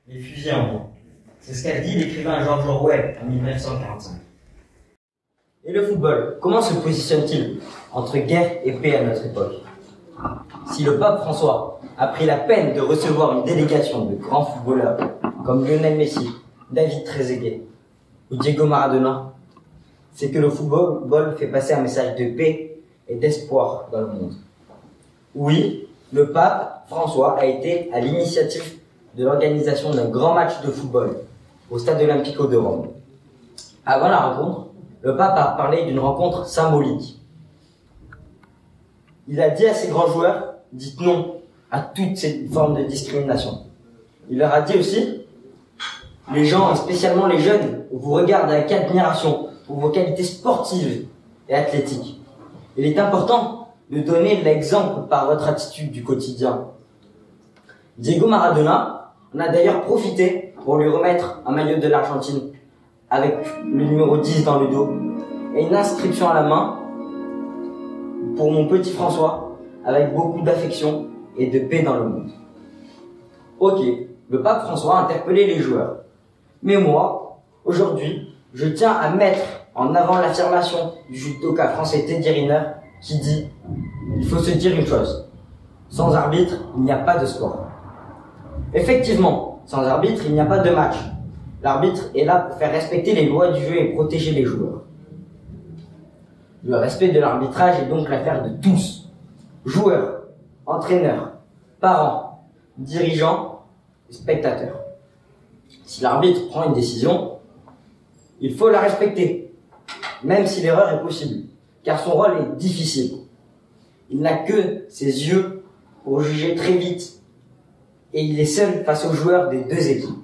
Les fusils en bois. C'est ce qu'a dit l'écrivain George Orwell en 1945. Et le football, comment se positionne-t-il entre guerre et paix à notre époque? Si le pape François a pris la peine de recevoir une délégation de grands footballeurs comme Lionel Messi, David Trezeguet ou Diego Maradona, c'est que le football fait passer un message de paix et d'espoir dans le monde. Oui, le pape François a été à l'initiative de l'organisation d'un grand match de football au Stade Olimpico de Rome. Avant la rencontre, le pape a parlé d'une rencontre symbolique. Il a dit à ses grands joueurs, dites non à toutes ces formes de discrimination. Il leur a dit aussi, les gens, spécialement les jeunes, vous regardent avec admiration pour vos qualités sportives et athlétiques. Il est important de donner l'exemple par votre attitude du quotidien. Diego Maradona en a d'ailleurs profité pour lui remettre un maillot de l'Argentine avec le numéro 10 dans le dos et une inscription à la main pour mon petit François avec beaucoup d'affection et de paix dans le monde. Ok, le pape François a interpellé les joueurs. Mais moi, aujourd'hui, je tiens à mettre en avant l'affirmation du judoka français Teddy Riner qui dit « Il faut se dire une chose, sans arbitre, il n'y a pas de sport ». Effectivement, sans arbitre, il n'y a pas de match. L'arbitre est là pour faire respecter les lois du jeu et protéger les joueurs. Le respect de l'arbitrage est donc l'affaire de tous. Joueurs, entraîneurs, parents, dirigeants et spectateurs. Si l'arbitre prend une décision, il faut la respecter, même si l'erreur est possible, car son rôle est difficile. Il n'a que ses yeux pour juger très vite, et il est seul face aux joueurs des deux équipes.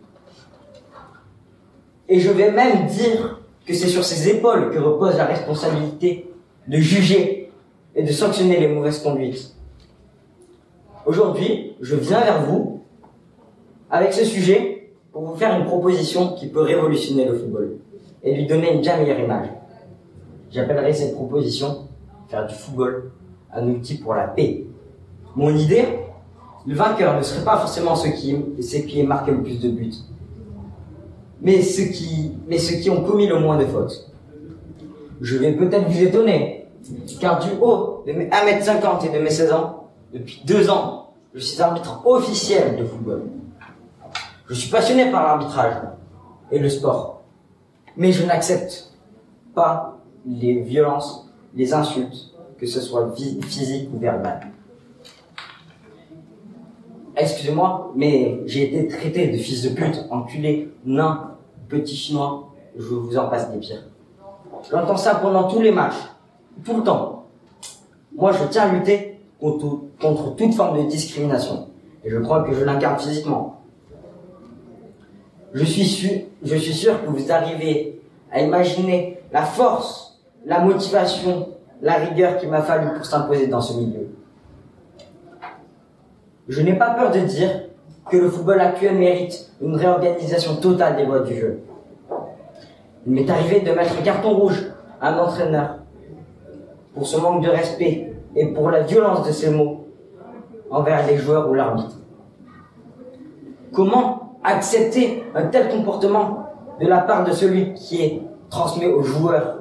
Et je vais même dire que c'est sur ses épaules que repose la responsabilité de juger et de sanctionner les mauvaises conduites. Aujourd'hui, je viens vers vous avec ce sujet pour vous faire une proposition qui peut révolutionner le football et lui donner une bien meilleure image. J'appellerai cette proposition faire du football un outil pour la paix. Mon idée, le vainqueur ne serait pas forcément ceux qui ait marqué le plus de buts, mais ceux qui ont commis le moins de fautes. Je vais peut-être vous étonner, car du haut de mes 1m50 et de mes 16 ans, depuis 2 ans, je suis arbitre officiel de football. Je suis passionné par l'arbitrage et le sport, mais je n'accepte pas les violences, les insultes, que ce soit physique ou verbal. Excusez-moi, mais j'ai été traité de fils de pute, enculé, nain, petit chinois, je vous en passe des pires. J'entends ça pendant tous les matchs, tout le temps. Moi, je tiens à lutter contre toute forme de discrimination, et je crois que je l'incarne physiquement. Je suis sûr que vous arrivez à imaginer la force, la motivation, la rigueur qu'il m'a fallu pour s'imposer dans ce milieu. Je n'ai pas peur de dire que le football actuel mérite une réorganisation totale des lois du jeu. Il m'est arrivé de mettre un carton rouge à un entraîneur pour ce manque de respect et pour la violence de ses mots envers les joueurs ou l'arbitre. Comment accepter un tel comportement de la part de celui qui transmet aux joueurs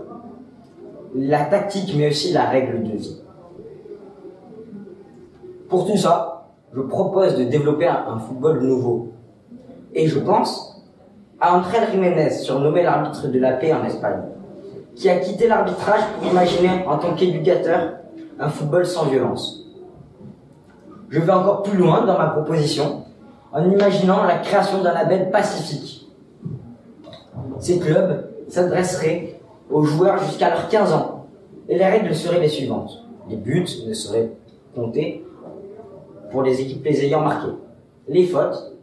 la tactique mais aussi la règle de vie? Pour tout ça, je propose de développer un football nouveau. Et je pense à Andrés Jiménez, surnommé l'arbitre de la paix en Espagne, qui a quitté l'arbitrage pour imaginer, en tant qu'éducateur, un football sans violence. Je vais encore plus loin dans ma proposition, en imaginant la création d'un label pacifique. Ces clubs s'adresseraient aux joueurs jusqu'à leurs 15 ans, et les règles seraient les suivantes. Les buts ne seraient comptés pour les équipes les ayant marquées. Les fautes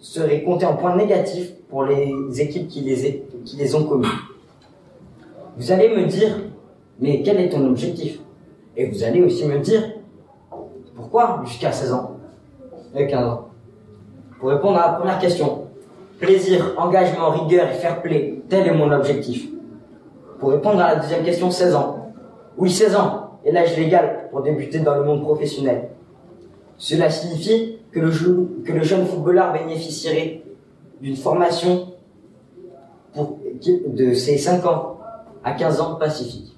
seraient comptées en points négatifs pour les équipes qui les ont commis. Vous allez me dire, mais quel est ton objectif? Et vous allez aussi me dire, pourquoi jusqu'à 16 ans et 15 ans? Pour répondre à la première question, plaisir, engagement, rigueur et fair play, tel est mon objectif. Pour répondre à la deuxième question, 16 ans. Oui, 16 ans est l'âge légal pour débuter dans le monde professionnel. Cela signifie que le jeune footballeur bénéficierait d'une formation de ses 5 ans à 15 ans pacifique.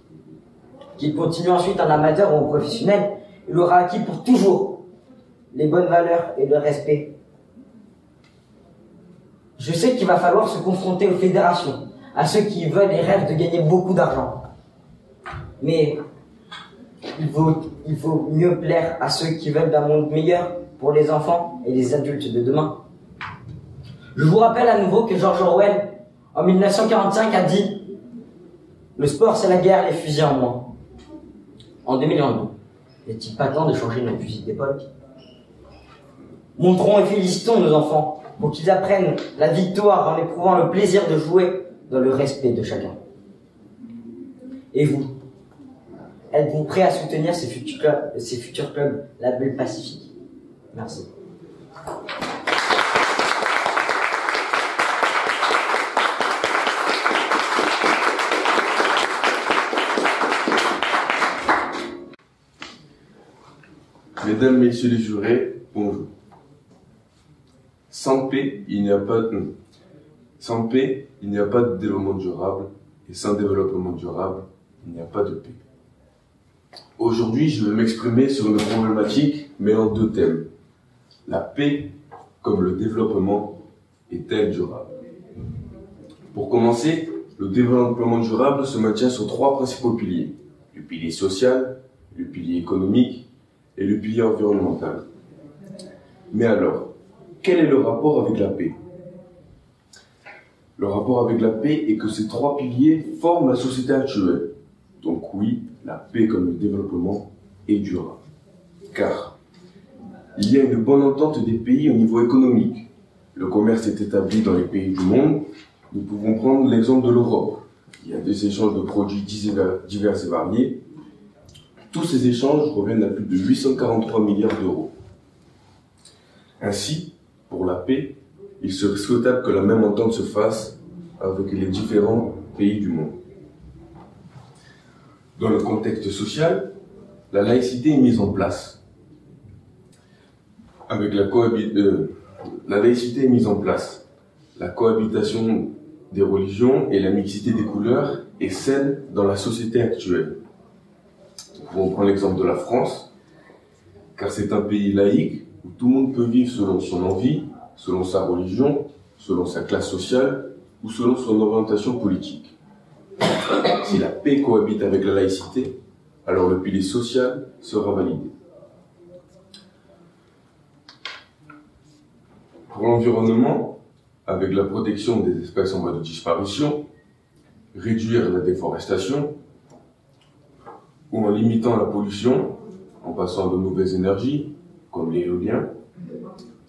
Qu'il continue ensuite en amateur ou en professionnel, il aura acquis pour toujours les bonnes valeurs et le respect. Je sais qu'il va falloir se confronter aux fédérations, à ceux qui veulent et rêvent de gagner beaucoup d'argent. Mais il faut mieux plaire à ceux qui veulent d'un monde meilleur pour les enfants et les adultes de demain. Je vous rappelle à nouveau que George Orwell, en 1945, a dit « Le sport, c'est la guerre, les fusils en moins ». En 2022, n'est-il pas temps de changer notre fusil d'épaule? Montrons et félicitons nos enfants pour qu'ils apprennent la victoire en éprouvant le plaisir de jouer dans le respect de chacun. Et vous, êtes-vous prêts à soutenir ces futurs clubs label Pacifique? Merci. Mesdames, Messieurs les jurés, bonjour. Sans paix, il n'y a pas de développement durable, et sans développement durable, il n'y a pas de paix. Aujourd'hui, je vais m'exprimer sur une problématique mêlant 2 thèmes. La paix, comme le développement, est-elle durable? Pour commencer, le développement durable se maintient sur 3 principaux piliers. Le pilier social, le pilier économique et le pilier environnemental. Mais alors, quel est le rapport avec la paix? Le rapport avec la paix est que ces 3 piliers forment la société actuelle. Donc oui, la paix comme le développement est durable. Car il y a une bonne entente des pays au niveau économique. Le commerce est établi dans les pays du monde. Nous pouvons prendre l'exemple de l'Europe. Il y a des échanges de produits divers et variés. Tous ces échanges reviennent à plus de 843 milliards d'euros. Ainsi, pour la paix, il serait souhaitable que la même entente se fasse avec les différents pays du monde. Dans le contexte social, la laïcité est mise en place. La laïcité est mise en place. La cohabitation des religions et la mixité des couleurs est saine dans la société actuelle. Nous pouvons prendre l'exemple de la France, car c'est un pays laïque où tout le monde peut vivre selon son envie, selon sa religion, selon sa classe sociale ou selon son orientation politique. Si la paix cohabite avec la laïcité, alors le pilier social sera validé. Pour l'environnement, avec la protection des espèces en voie de disparition, réduire la déforestation, ou en limitant la pollution, en passant à de nouvelles énergies, comme l'éolien,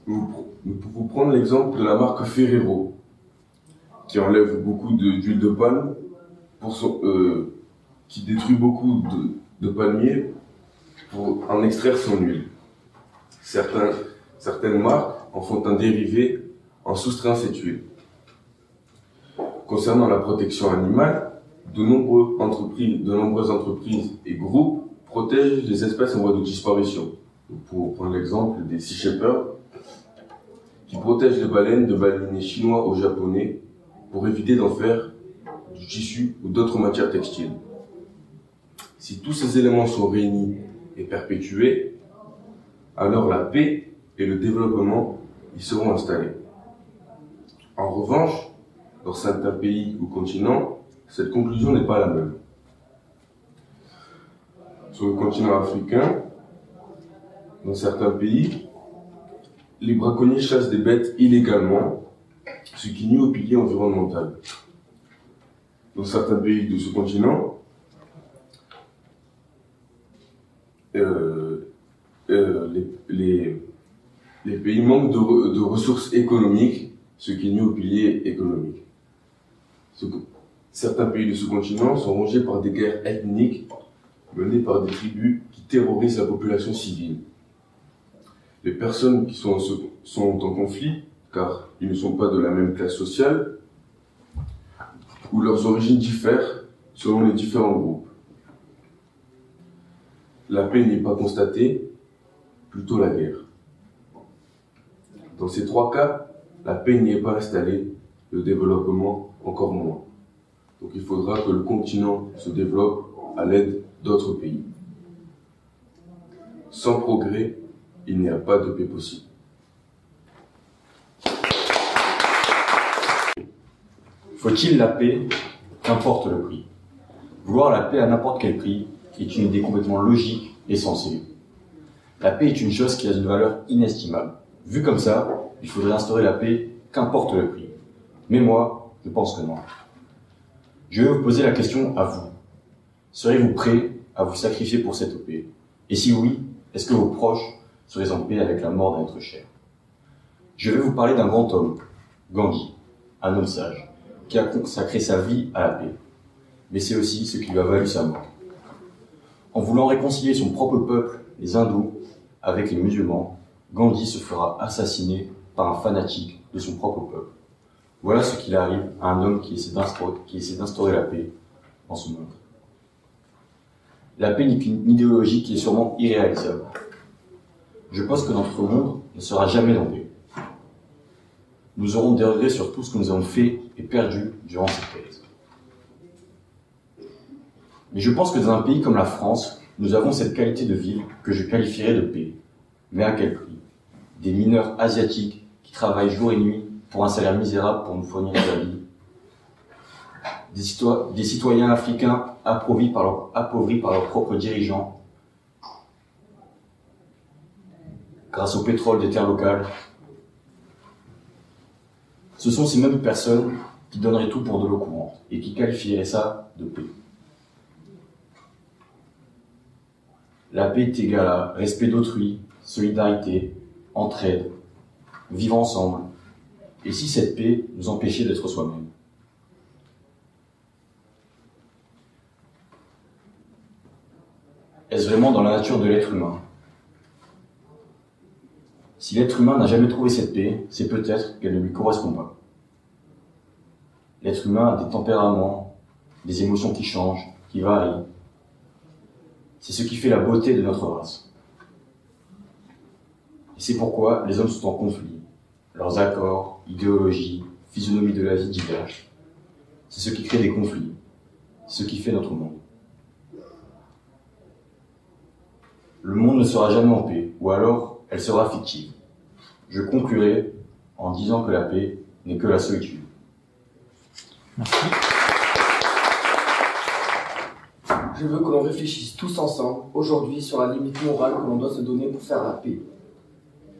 nous pouvons prendre l'exemple de la marque Ferrero, qui enlève beaucoup d'huile de palme, qui détruit beaucoup de palmiers pour en extraire son huile. Certaines marques en font un dérivé en soustrayant cette huile. Concernant la protection animale, de nombreuses entreprises et groupes protègent les espèces en voie de disparition. Pour prendre l'exemple des Sea Shepherd, qui protègent les baleines de baleiniers chinois aux japonais pour éviter d'en faire du tissu ou d'autres matières textiles. Si tous ces éléments sont réunis et perpétués, alors la paix et le développement y seront installés. En revanche, dans certains pays ou continents, cette conclusion n'est pas la même. Sur le continent africain, dans certains pays, les braconniers chassent des bêtes illégalement, ce qui nuit au pilier environnemental. Dans certains pays de ce continent, les pays manquent de ressources économiques, ce qui nuit au pilier économique. Certains pays de ce continent sont rongés par des guerres ethniques menées par des tribus qui terrorisent la population civile. Les personnes qui sont en conflit, car ils ne sont pas de la même classe sociale, ou leurs origines diffèrent selon les différents groupes. La paix n'est pas constatée, plutôt la guerre. Dans ces 3 cas, La paix n'y est pas installée, le développement encore moins. Donc il faudra que le continent se développe à l'aide d'autres pays. Sans progrès, il n'y a pas de paix possible. Faut-il la paix, qu'importe le prix? Vouloir la paix à n'importe quel prix est une idée complètement logique et sensée. La paix est une chose qui a une valeur inestimable. Vu comme ça, il faudrait instaurer la paix, qu'importe le prix. Mais moi, je pense que non. Je vais vous poser la question à vous. Serez-vous prêt à vous sacrifier pour cette paix? Et si oui, est-ce que vos proches seraient en paix avec la mort d'un être cher? Je vais vous parler d'un grand homme, Gandhi, un homme sage, qui a consacré sa vie à la paix. Mais c'est aussi ce qui lui a valu sa mort. En voulant réconcilier son propre peuple, les hindous, avec les musulmans, Gandhi se fera assassiner par un fanatique de son propre peuple. Voilà ce qu'il arrive à un homme qui essaie d'instaurer la paix dans ce monde. La paix n'est qu'une idéologie qui est sûrement irréalisable. Je pense que notre monde ne sera jamais en paix. Nous aurons des regrets sur tout ce que nous avons fait et perdu durant cette crise. Mais je pense que dans un pays comme la France, nous avons cette qualité de vivre que je qualifierais de paix. Mais à quel prix? Des mineurs asiatiques qui travaillent jour et nuit pour un salaire misérable pour nous fournir la vie. Des citoyens africains appauvris par leurs propres dirigeants grâce au pétrole des terres locales. Ce sont ces mêmes personnes qui donneraient tout pour de l'eau courante et qui qualifieraient ça de paix. La paix est égale à respect d'autrui, solidarité, entraide, vivre ensemble. Et si cette paix nous empêchait d'être soi-même? Est-ce vraiment dans la nature de l'être humain? Si l'être humain n'a jamais trouvé cette paix, c'est peut-être qu'elle ne lui correspond pas. L'être humain a des tempéraments, des émotions qui changent, qui varient. C'est ce qui fait la beauté de notre race. Et c'est pourquoi les hommes sont en conflit. Leurs accords, idéologies, physionomie de la vie divergent. C'est ce qui crée des conflits. C'est ce qui fait notre monde. Le monde ne sera jamais en paix, ou alors elle sera fictive. Je conclurai en disant que la paix n'est que la solitude. Merci. Je veux que l'on réfléchisse tous ensemble, aujourd'hui, sur la limite morale que l'on doit se donner pour faire la paix.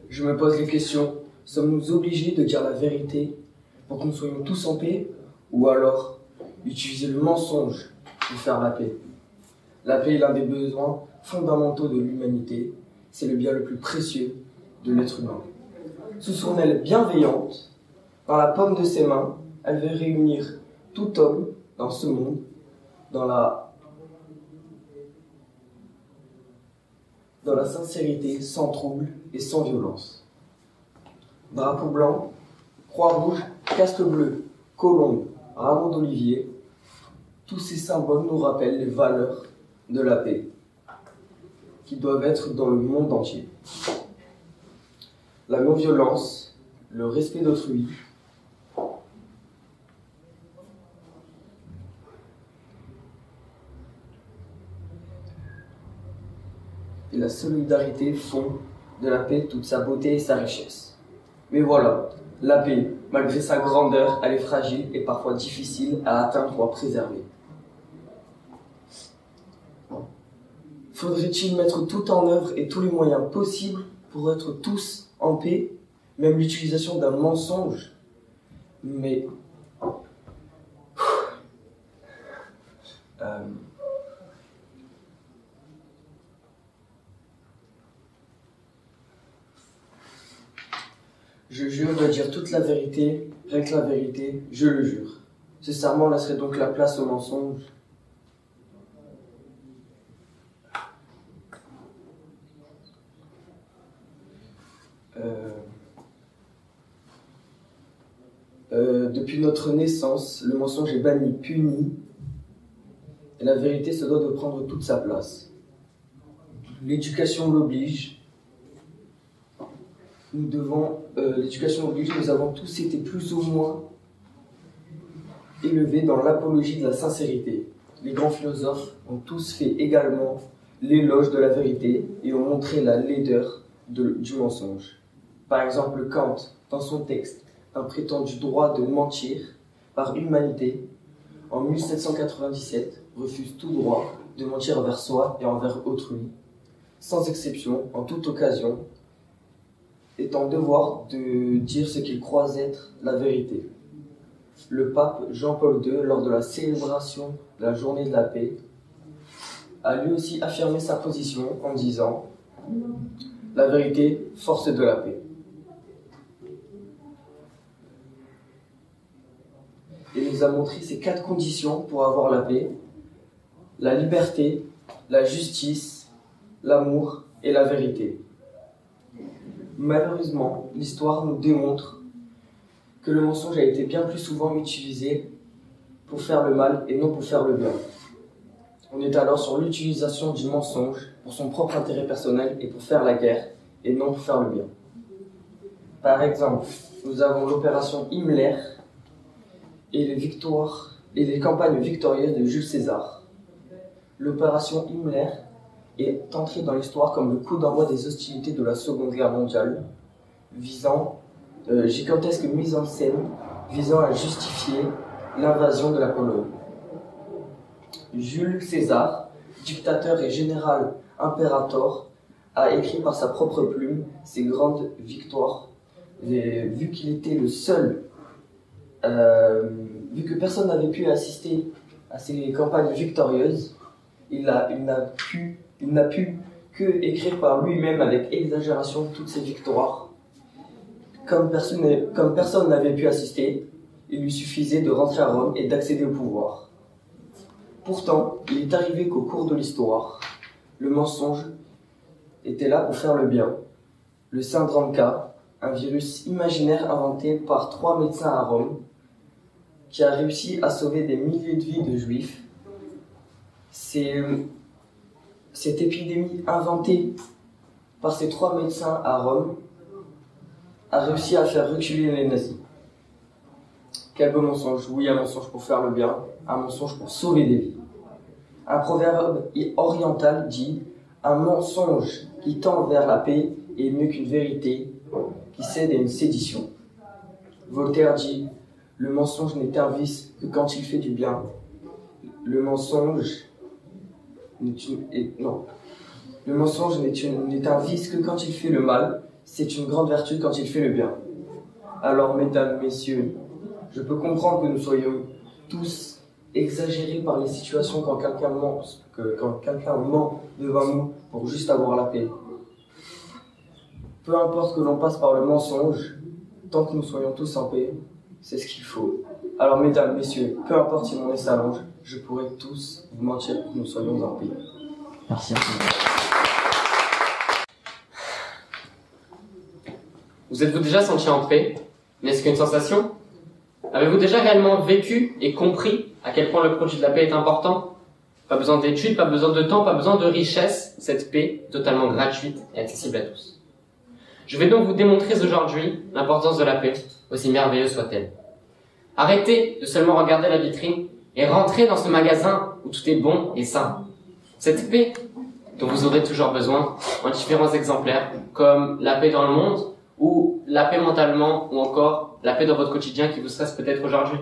Je me pose les questions, sommes-nous obligés de dire la vérité pour que nous soyons tous en paix, ou alors utiliser le mensonge pour faire la paix? La paix est l'un des besoins fondamentaux de l'humanité, c'est le bien le plus précieux de l'être humain. Sous son aile bienveillante, dans la paume de ses mains, elle veut réunir tout homme dans ce monde, dans la sincérité, sans trouble et sans violence. Drapeau blanc, croix rouge, casque bleu, colombe, rameau d'olivier, tous ces symboles nous rappellent les valeurs de la paix qui doivent être dans le monde entier. La non-violence, le respect d'autrui, et la solidarité font de la paix toute sa beauté et sa richesse. Mais voilà, la paix, malgré sa grandeur, elle est fragile et parfois difficile à atteindre ou à préserver. Faudrait-il mettre tout en œuvre et tous les moyens possibles pour être tous en paix, même l'utilisation d'un mensonge? Mais je jure de dire toute la vérité, rien que la vérité, je le jure. Ce serment laisserait donc la place au mensonge. Depuis notre naissance, le mensonge est banni, puni, et la vérité se doit de prendre toute sa place. L'éducation l'oblige. l'éducation oblige, nous avons tous été plus ou moins élevés dans l'apologie de la sincérité. Les grands philosophes ont tous fait également l'éloge de la vérité et ont montré la laideur du mensonge. Par exemple, Kant, dans son texte « Un prétendu droit de mentir par humanité », en 1797, refuse tout droit de mentir envers soi et envers autrui, sans exception, en toute occasion, est en devoir de dire ce qu'il croit être la vérité. Le pape Jean-Paul II, lors de la célébration de la journée de la paix, a lui aussi affirmé sa position en disant « La vérité, force de la paix ». Et nous a montré ces 4 conditions pour avoir la paix: la liberté, la justice, l'amour et la vérité. Malheureusement, l'histoire nous démontre que le mensonge a été bien plus souvent utilisé pour faire le mal et non pour faire le bien. On est alors sur l'utilisation du mensonge pour son propre intérêt personnel et pour faire la guerre et non pour faire le bien. Par exemple, nous avons l'opération Himmler et les campagnes victorieuses de Jules César. L'opération Himmler est entrée dans l'histoire comme le coup d'envoi des hostilités de la Seconde Guerre mondiale, gigantesque mise en scène visant à justifier l'invasion de la Pologne. Jules César, dictateur et général impérator, a écrit par sa propre plume ses grandes victoires. Et vu qu'il était le seul, vu que personne n'avait pu assister à ces campagnes victorieuses, il n'a pu que écrire par lui-même avec exagération toutes ces victoires. Comme personne n'avait pu assister, il lui suffisait de rentrer à Rome et d'accéder au pouvoir. Pourtant, il est arrivé qu'au cours de l'histoire, le mensonge était là pour faire le bien. Le syndrome K, un virus imaginaire inventé par 3 médecins à Rome, qui a réussi à sauver des milliers de vies de juifs. Cette épidémie inventée par ces 3 médecins à Rome a réussi à faire reculer les nazis. Quel beau mensonge! Oui, un mensonge pour faire le bien, un mensonge pour sauver des vies. Un proverbe oriental dit « Un mensonge qui tend vers la paix est mieux qu'une vérité qui cède à une sédition. » Voltaire dit « Le mensonge n'est un vice que quand il fait du bien. Le mensonge n'est un vice que quand il fait le mal. C'est une grande vertu quand il fait le bien. » Alors, mesdames, messieurs, je peux comprendre que nous soyons tous exagérés par les situations quand quelqu'un ment devant nous pour juste avoir la paix. Peu importe que l'on passe par le mensonge, tant que nous soyons tous en paix, c'est ce qu'il faut. Alors, mesdames, messieurs, peu importe si mon nez s'allonge, je pourrai tous vous mentir pour que nous soyons en paix. Merci. Vous êtes-vous déjà senti en paix? N'est-ce qu'une sensation? Avez-vous déjà réellement vécu et compris à quel point le produit de la paix est important? Pas besoin d'études, pas besoin de temps, pas besoin de richesse. Cette paix est totalement gratuite et accessible à tous. Je vais donc vous démontrer aujourd'hui l'importance de la paix, aussi merveilleuse soit-elle. Arrêtez de seulement regarder la vitrine et rentrez dans ce magasin où tout est bon et sain. Cette paix dont vous aurez toujours besoin en différents exemplaires, comme la paix dans le monde, ou la paix mentalement, ou encore la paix dans votre quotidien qui vous stresse peut-être aujourd'hui.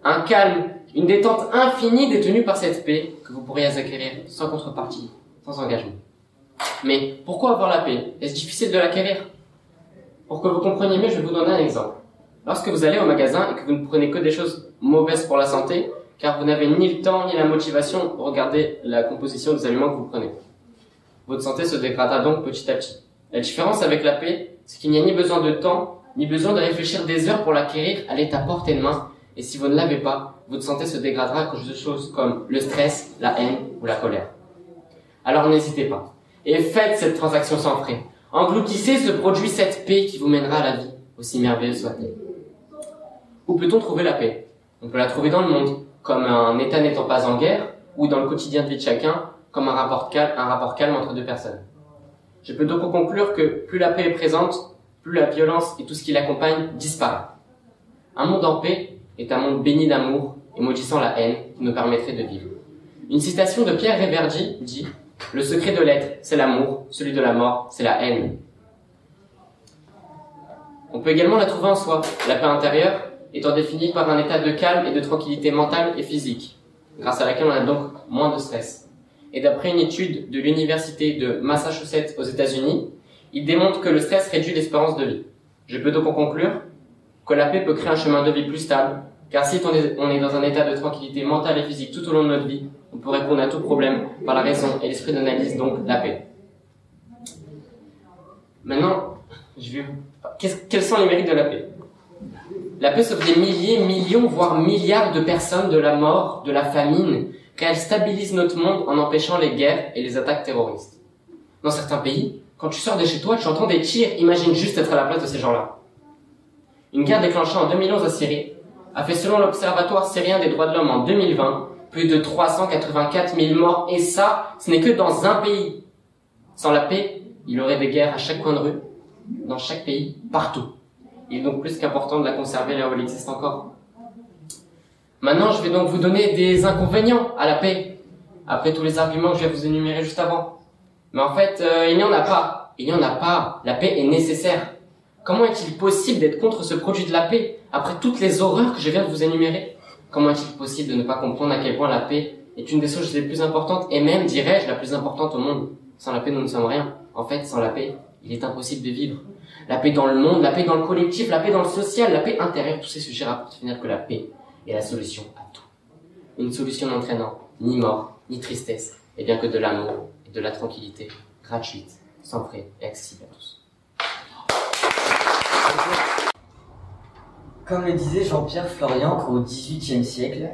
Un calme, une détente infinie détenue par cette paix que vous pourriez acquérir sans contrepartie, sans engagement. Mais pourquoi avoir la paix? Est-ce difficile de l'acquérir? Pour que vous compreniez mieux, je vais vous donner un exemple. Lorsque vous allez au magasin et que vous ne prenez que des choses mauvaises pour la santé, car vous n'avez ni le temps ni la motivation pour regarder la composition des aliments que vous prenez, votre santé se dégradera donc petit à petit. La différence avec la paix, c'est qu'il n'y a ni besoin de temps, ni besoin de réfléchir des heures pour l'acquérir, elle est à portée de main, et si vous ne l'avez pas, votre santé se dégradera à cause de choses comme le stress, la haine ou la colère. Alors n'hésitez pas, et faites cette transaction sans frais. Engloutissez ce produit, cette paix qui vous mènera à la vie, aussi merveilleuse soit-elle. Où peut-on trouver la paix? On peut la trouver dans le monde, comme un État n'étant pas en guerre, ou dans le quotidien de vie de chacun, comme un rapport calme entre deux personnes. Je peux donc conclure que plus la paix est présente, plus la violence et tout ce qui l'accompagne disparaît. Un monde en paix est un monde béni d'amour et maudissant la haine qui nous permettrait de vivre. Une citation de Pierre Réverdy dit « Le secret de l'être, c'est l'amour, celui de la mort, c'est la haine ». On peut également la trouver en soi, la paix intérieure étant définie par un état de calme et de tranquillité mentale et physique, grâce à laquelle on a donc moins de stress. Et d'après une étude de l'université de Massachusetts aux États-Unis, il démontre que le stress réduit l'espérance de vie. Je peux donc en conclure que la paix peut créer un chemin de vie plus stable, car si on est dans un état de tranquillité mentale et physique tout au long de notre vie, on peut répondre à tout problème par la raison et l'esprit d'analyse, donc la paix. Maintenant, quels sont les mérites de la paix? La paix sauve des milliers, millions, voire milliards de personnes de la mort, de la famine, car elle stabilise notre monde en empêchant les guerres et les attaques terroristes. Dans certains pays, quand tu sors de chez toi, tu entends des tirs, imagine juste être à la place de ces gens-là. Une guerre déclenchée en 2011 à Syrie a fait, selon l'Observatoire syrien des droits de l'homme en 2020, plus de 384 000 morts, et ça, ce n'est que dans un pays. Sans la paix, il y aurait des guerres à chaque coin de rue, dans chaque pays, partout. Il est donc plus qu'important de la conserver là où elle existe encore. Maintenant, je vais donc vous donner des inconvénients à la paix, après tous les arguments que je vais vous énumérer juste avant. Mais en fait, il n'y en a pas. Il n'y en a pas. La paix est nécessaire. Comment est-il possible d'être contre ce produit de la paix, après toutes les horreurs que je viens de vous énumérer? Comment est-il possible de ne pas comprendre à quel point la paix est une des choses les plus importantes, et même, dirais-je, la plus importante au monde? Sans la paix, nous ne sommes rien. En fait, sans la paix, il est impossible de vivre. La paix dans le monde, la paix dans le collectif, la paix dans le social, la paix intérieure, tous ces sujets rapportent finalement que la paix est la solution à tout. Une solution n'entraînant ni mort, ni tristesse, et bien que de l'amour et de la tranquillité, gratuite, sans frais et accessible à tous. Comme le disait Jean-Pierre Florian au XVIIIe siècle,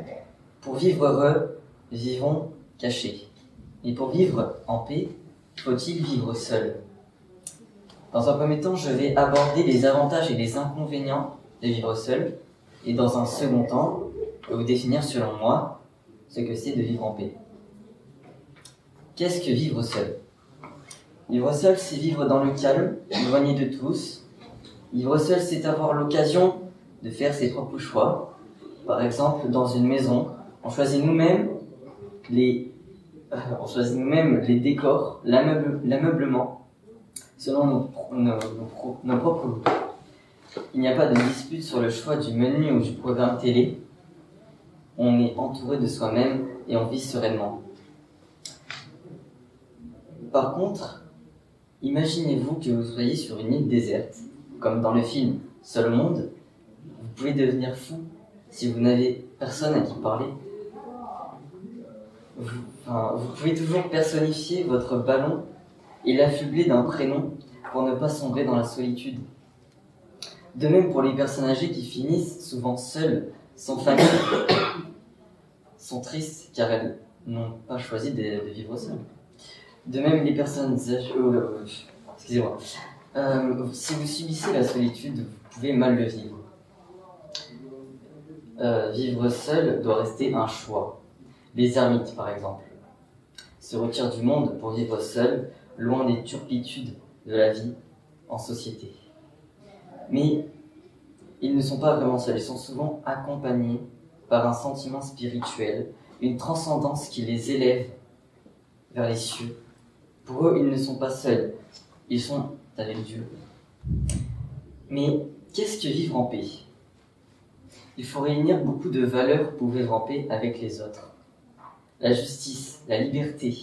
pour vivre heureux, vivons cachés. Et pour vivre en paix, faut-il vivre seul? Dans un premier temps, je vais aborder les avantages et les inconvénients de vivre seul, et dans un second temps, je vais vous définir selon moi ce que c'est de vivre en paix. Qu'est-ce que vivre seul? Vivre seul, c'est vivre dans le calme, éloigné de tous. Vivre seul, c'est avoir l'occasion de faire ses propres choix. Par exemple, dans une maison, on choisit nous-mêmes les décors, l'ameublement, selon nos propres goûts. Il n'y a pas de dispute sur le choix du menu ou du programme télé. On est entouré de soi-même et on vit sereinement. Par contre, imaginez-vous que vous soyez sur une île déserte, comme dans le film Seul au monde. Vous pouvez devenir fou si vous n'avez personne à qui parler. Vous pouvez toujours personnifier votre ballon et l'affubler d'un prénom pour ne pas sombrer dans la solitude. De même pour les personnes âgées qui finissent souvent seules, sans famille, sont tristes car elles n'ont pas choisi de vivre seules. De même les personnes âgées... excusez-moi. Si vous subissez la solitude, vous pouvez mal le vivre. Vivre seul doit rester un choix. Les ermites, par exemple, se retirent du monde pour vivre seul, loin des turpitudes de la vie en société. Mais ils ne sont pas vraiment seuls, ils sont souvent accompagnés par un sentiment spirituel, une transcendance qui les élève vers les cieux. Pour eux, ils ne sont pas seuls, ils sont avec Dieu. Mais qu'est-ce que vivre en paix? Il faut réunir beaucoup de valeurs pour vivre en paix avec les autres. La justice, la liberté,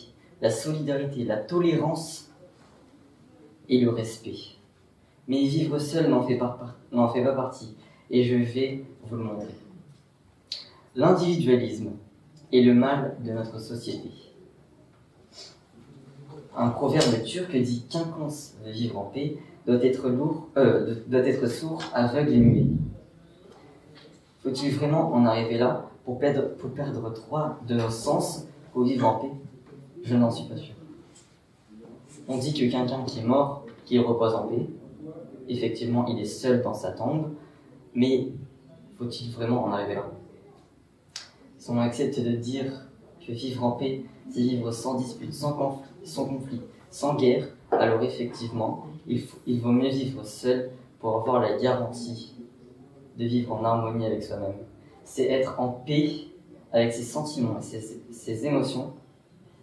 la solidarité, la tolérance et le respect. Mais vivre seul n'en fait pas partie, et je vais vous le montrer. L'individualisme est le mal de notre société. Un proverbe turc dit « Quiconque veut vivre en paix doit être sourd, aveugle et muet ». Faut-il vraiment en arriver là pour perdre 3 de nos sens pour vivre en paix? Je n'en suis pas sûr. On dit que quelqu'un qui est mort, qu'il repose en paix. Effectivement, il est seul dans sa tombe, mais faut-il vraiment en arriver là? Si on accepte de dire que vivre en paix, c'est vivre sans dispute, sans conflit, sans guerre, alors effectivement, Il vaut mieux vivre seul pour avoir la garantie de vivre en harmonie avec soi-même. C'est être en paix avec ses sentiments et ses émotions.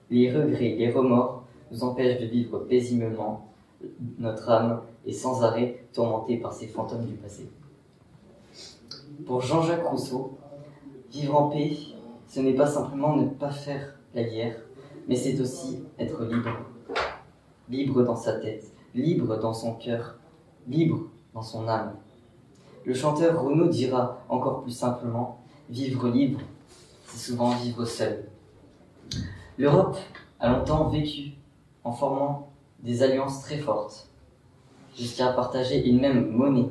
Les regrets, les remords nous empêchent de vivre paisiblement. Notre âme est sans arrêt tourmentée par ces fantômes du passé. Pour Jean-Jacques Rousseau, vivre en paix, ce n'est pas simplement ne pas faire la guerre, mais c'est aussi être libre. Libre dans sa tête, libre dans son cœur, libre dans son âme. Le chanteur Renaud dira encore plus simplement, vivre libre, c'est souvent vivre seul. L'Europe a longtemps vécu en formant des alliances très fortes, jusqu'à partager une même monnaie.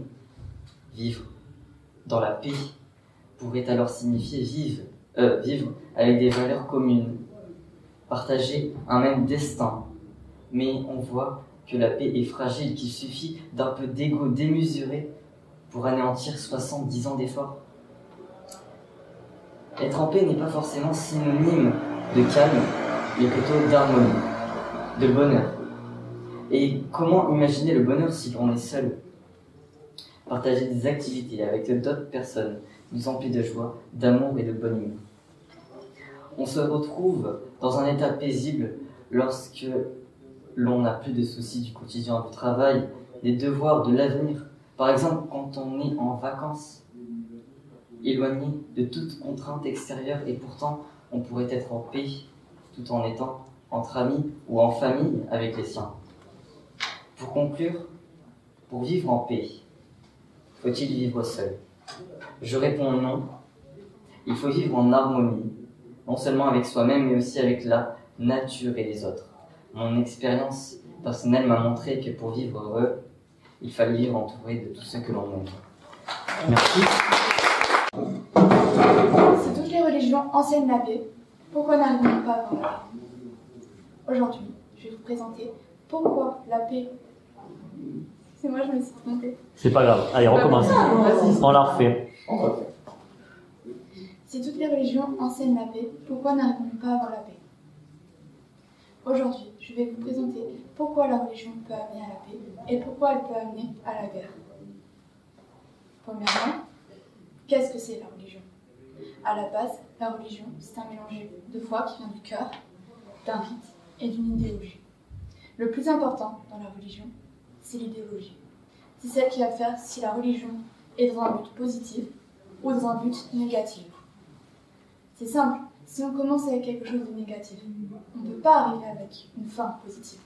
Vivre dans la paix pourrait alors signifier vivre avec des valeurs communes, partager un même destin. Mais on voit que la paix est fragile, qu'il suffit d'un peu d'ego démesuré pour anéantir 70 ans d'efforts. Être en paix n'est pas forcément synonyme de calme, mais plutôt d'harmonie, de bonheur. Et comment imaginer le bonheur si l'on est seul? Partager des activités avec d'autres personnes nous emplit de joie, d'amour et de bonne humeur. On se retrouve dans un état paisible lorsque l'on n'a plus de soucis du quotidien, du travail, des devoirs, de l'avenir. Par exemple, quand on est en vacances, éloigné de toute contrainte extérieure, et pourtant on pourrait être en paix tout en étant entre amis ou en famille avec les siens. Pour conclure, pour vivre en paix, faut-il vivre seul? Je réponds non. Il faut vivre en harmonie, non seulement avec soi-même, mais aussi avec la nature et les autres. Mon expérience personnelle m'a montré que pour vivre heureux, il fallait vivre entouré de tous ceux que l'on aime. Merci. Si toutes les religions enseignent la paix, pourquoi n'arrivons-nous pas à avoir la paix? Aujourd'hui, je vais vous présenter pourquoi la paix... C'est moi, je me suis trompée. C'est pas grave. Allez, on recommence. On la refait. Si toutes les religions enseignent la paix, pourquoi n'arrivons-nous pas à avoir la paix? Aujourd'hui, je vais vous présenter pourquoi la religion peut amener à la paix et pourquoi elle peut amener à la guerre. Premièrement, qu'est-ce que c'est la religion? À la base, la religion, c'est un mélange de foi qui vient du cœur, d'un rite et d'une idéologie. Le plus important dans la religion, c'est l'idéologie. C'est celle qui va faire si la religion est dans un but positif ou dans un but négatif. C'est simple, si on commence avec quelque chose de négatif, on ne peut pas arriver avec une fin positive.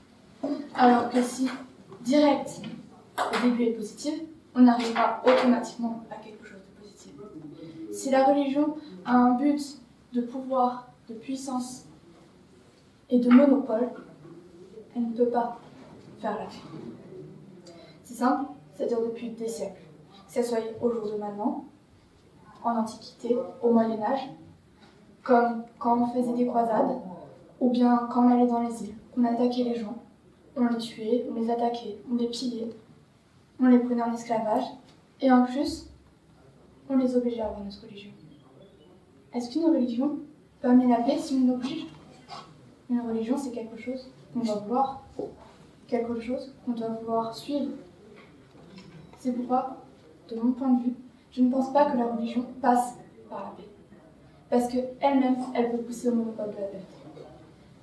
Alors que si, direct, le début est positif, on arrivera automatiquement à quelque chose de positif. Si la religion a un but de pouvoir, de puissance et de monopole, elle ne peut pas faire la paix. C'est simple, c'est-à-dire depuis des siècles. Que ce soit au jour de maintenant, en Antiquité, au Moyen-Âge, comme quand on faisait des croisades, ou bien quand on allait dans les îles, on attaquait les gens, on les tuait, on les attaquait, on les pillait, on les prenait en esclavage, et en plus, on les obligeait à avoir notre religion. Est-ce qu'une religion peut amener la paix si on l'oblige? Une religion, c'est quelque chose qu'on doit vouloir, quelque chose qu'on doit vouloir suivre. C'est pourquoi, de mon point de vue, je ne pense pas que la religion passe par la paix. Parce qu'elle-même, elle peut pousser au monopole de la paix.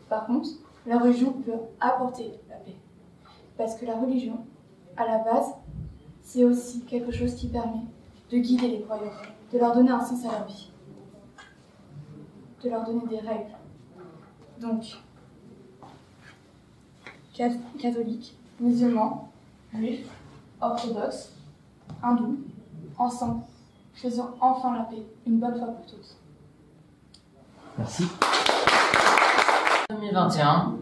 Par contre, la religion peut apporter la paix. Parce que la religion, à la base, c'est aussi quelque chose qui permet de guider les croyants, de leur donner un sens à leur vie, de leur donner des règles. Donc, catholiques, musulmans, juifs, orthodoxes, hindous, ensemble, faisons enfin la paix, une bonne fois pour toutes. Merci. 2021,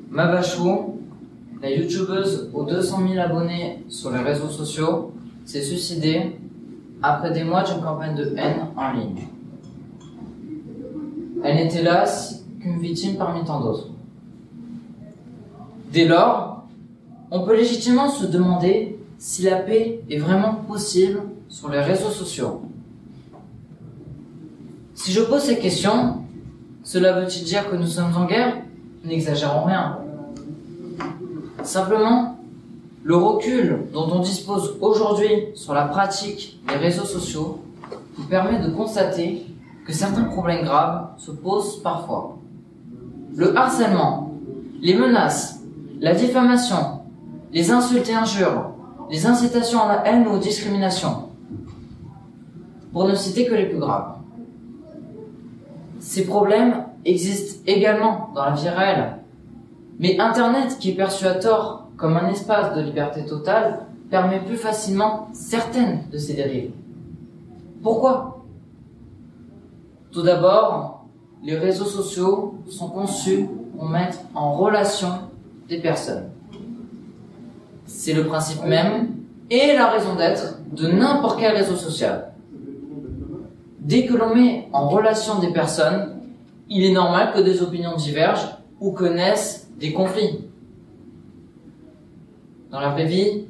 Mavachou, la youtubeuse aux 200 000 abonnés sur les réseaux sociaux, s'est suicidée après des mois d'une campagne de haine en ligne. Elle n'est hélas qu'une victime parmi tant d'autres. Dès lors, on peut légitimement se demander si la paix est vraiment possible sur les réseaux sociaux. Si je pose ces questions, cela veut-il dire que nous sommes en guerre? N'exagérons rien. Simplement, Le recul dont on dispose aujourd'hui sur la pratique des réseaux sociaux nous permet de constater que certains problèmes graves se posent parfois. Le harcèlement, les menaces, la diffamation, les insultes et injures, les incitations à la haine ou aux discriminations, pour ne citer que les plus graves. Ces problèmes existent également dans la vie réelle, mais Internet, qui est perçu à tort comme un espace de liberté totale, permet plus facilement certaines de ces dérives. Pourquoi ? Tout d'abord, les réseaux sociaux sont conçus pour mettre en relation des personnes. C'est le principe même et la raison d'être de n'importe quel réseau social. Dès que l'on met en relation des personnes, il est normal que des opinions divergent ou que naissent des conflits. Dans la vraie vie,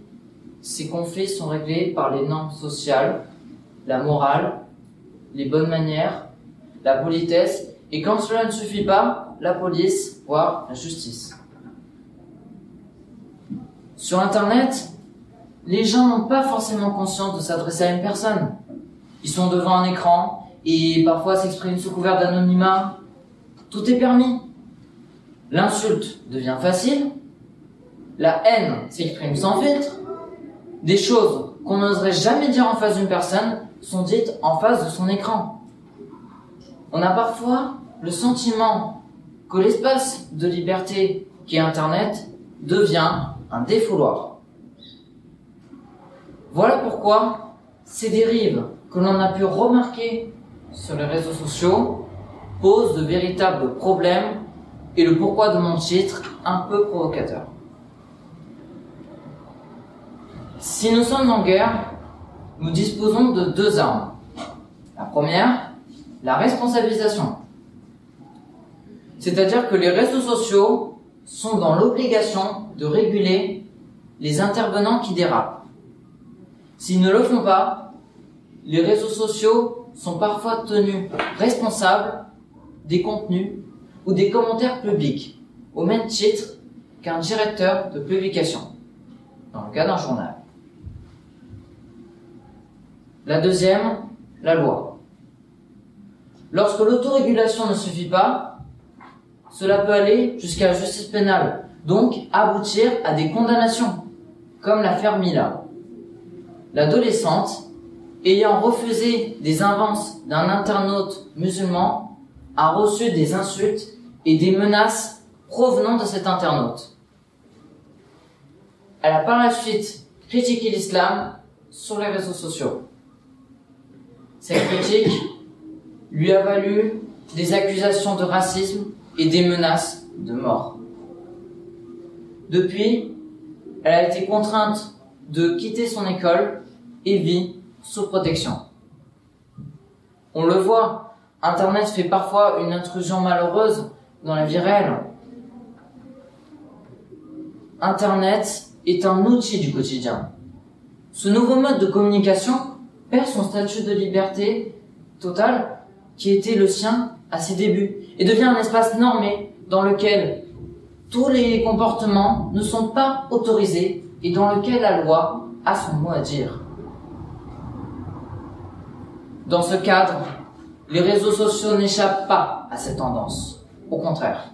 ces conflits sont réglés par les normes sociales, la morale, les bonnes manières, la politesse, et quand cela ne suffit pas, la police, voire la justice. Sur Internet, les gens n'ont pas forcément conscience de s'adresser à une personne. Ils sont devant un écran et parfois s'expriment sous couvert d'anonymat. Tout est permis. L'insulte devient facile. La haine s'exprime sans filtre. Des choses qu'on n'oserait jamais dire en face d'une personne sont dites en face de son écran. On a parfois le sentiment que l'espace de liberté qu'est Internet devient un défouloir. Voilà pourquoi ces dérives que l'on a pu remarquer sur les réseaux sociaux posent de véritables problèmes et le pourquoi de mon titre un peu provocateur. Si nous sommes en guerre, nous disposons de deux armes. La première, la responsabilisation. C'est-à-dire que les réseaux sociaux sont dans l'obligation de réguler les intervenants qui dérapent. S'ils ne le font pas, les réseaux sociaux sont parfois tenus responsables des contenus ou des commentaires publics, au même titre qu'un directeur de publication, dans le cas d'un journal. La deuxième, la loi. Lorsque l'autorégulation ne suffit pas, cela peut aller jusqu'à la justice pénale, donc aboutir à des condamnations, comme l'affaire Mila. L'adolescente, ayant refusé des avances d'un internaute musulman, a reçu des insultes et des menaces provenant de cet internaute. Elle a par la suite critiqué l'islam sur les réseaux sociaux. Cette critique lui a valu des accusations de racisme et des menaces de mort. Depuis, elle a été contrainte de quitter son école et vit sous protection. On le voit, Internet fait parfois une intrusion malheureuse dans la vie réelle. Internet est un outil du quotidien. Ce nouveau mode de communication perd son statut de liberté totale qui était le sien à ses débuts et devient un espace normé dans lequel tous les comportements ne sont pas autorisés et dans lequel la loi a son mot à dire. Dans ce cadre, les réseaux sociaux n'échappent pas à cette tendance. Au contraire.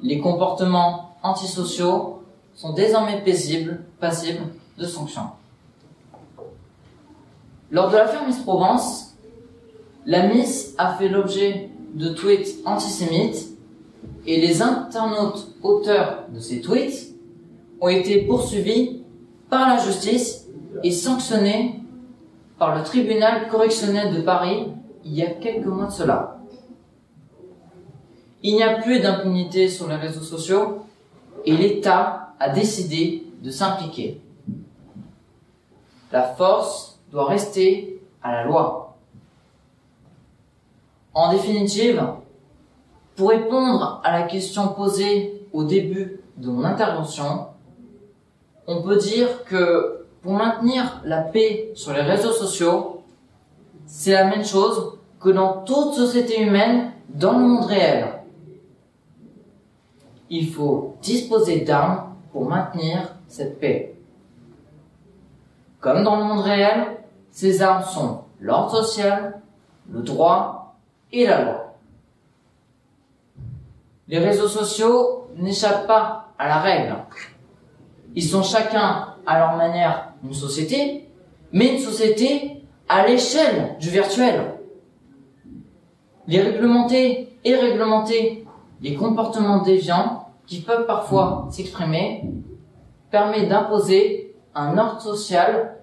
Les comportements antisociaux sont désormais passibles de sanctions. Lors de l'affaire Miss Provence, la Miss a fait l'objet de tweets antisémites et les internautes auteurs de ces tweets ont été poursuivis par la justice et sanctionnés par le tribunal correctionnel de Paris il y a quelques mois de cela. Il n'y a plus d'impunité sur les réseaux sociaux et l'État a décidé de s'impliquer. La force doit rester à la loi. En définitive, pour répondre à la question posée au début de mon intervention, on peut dire que pour maintenir la paix sur les réseaux sociaux, c'est la même chose que dans toute société humaine dans le monde réel. Il faut disposer d'armes pour maintenir cette paix. Comme dans le monde réel, ces armes sont l'ordre social, le droit et la loi. Les réseaux sociaux n'échappent pas à la règle. Ils sont chacun, à leur manière, une société, mais une société à l'échelle du virtuel. Les réglementer et réglementer les comportements déviants qui peuvent parfois s'exprimer permet d'imposer un ordre social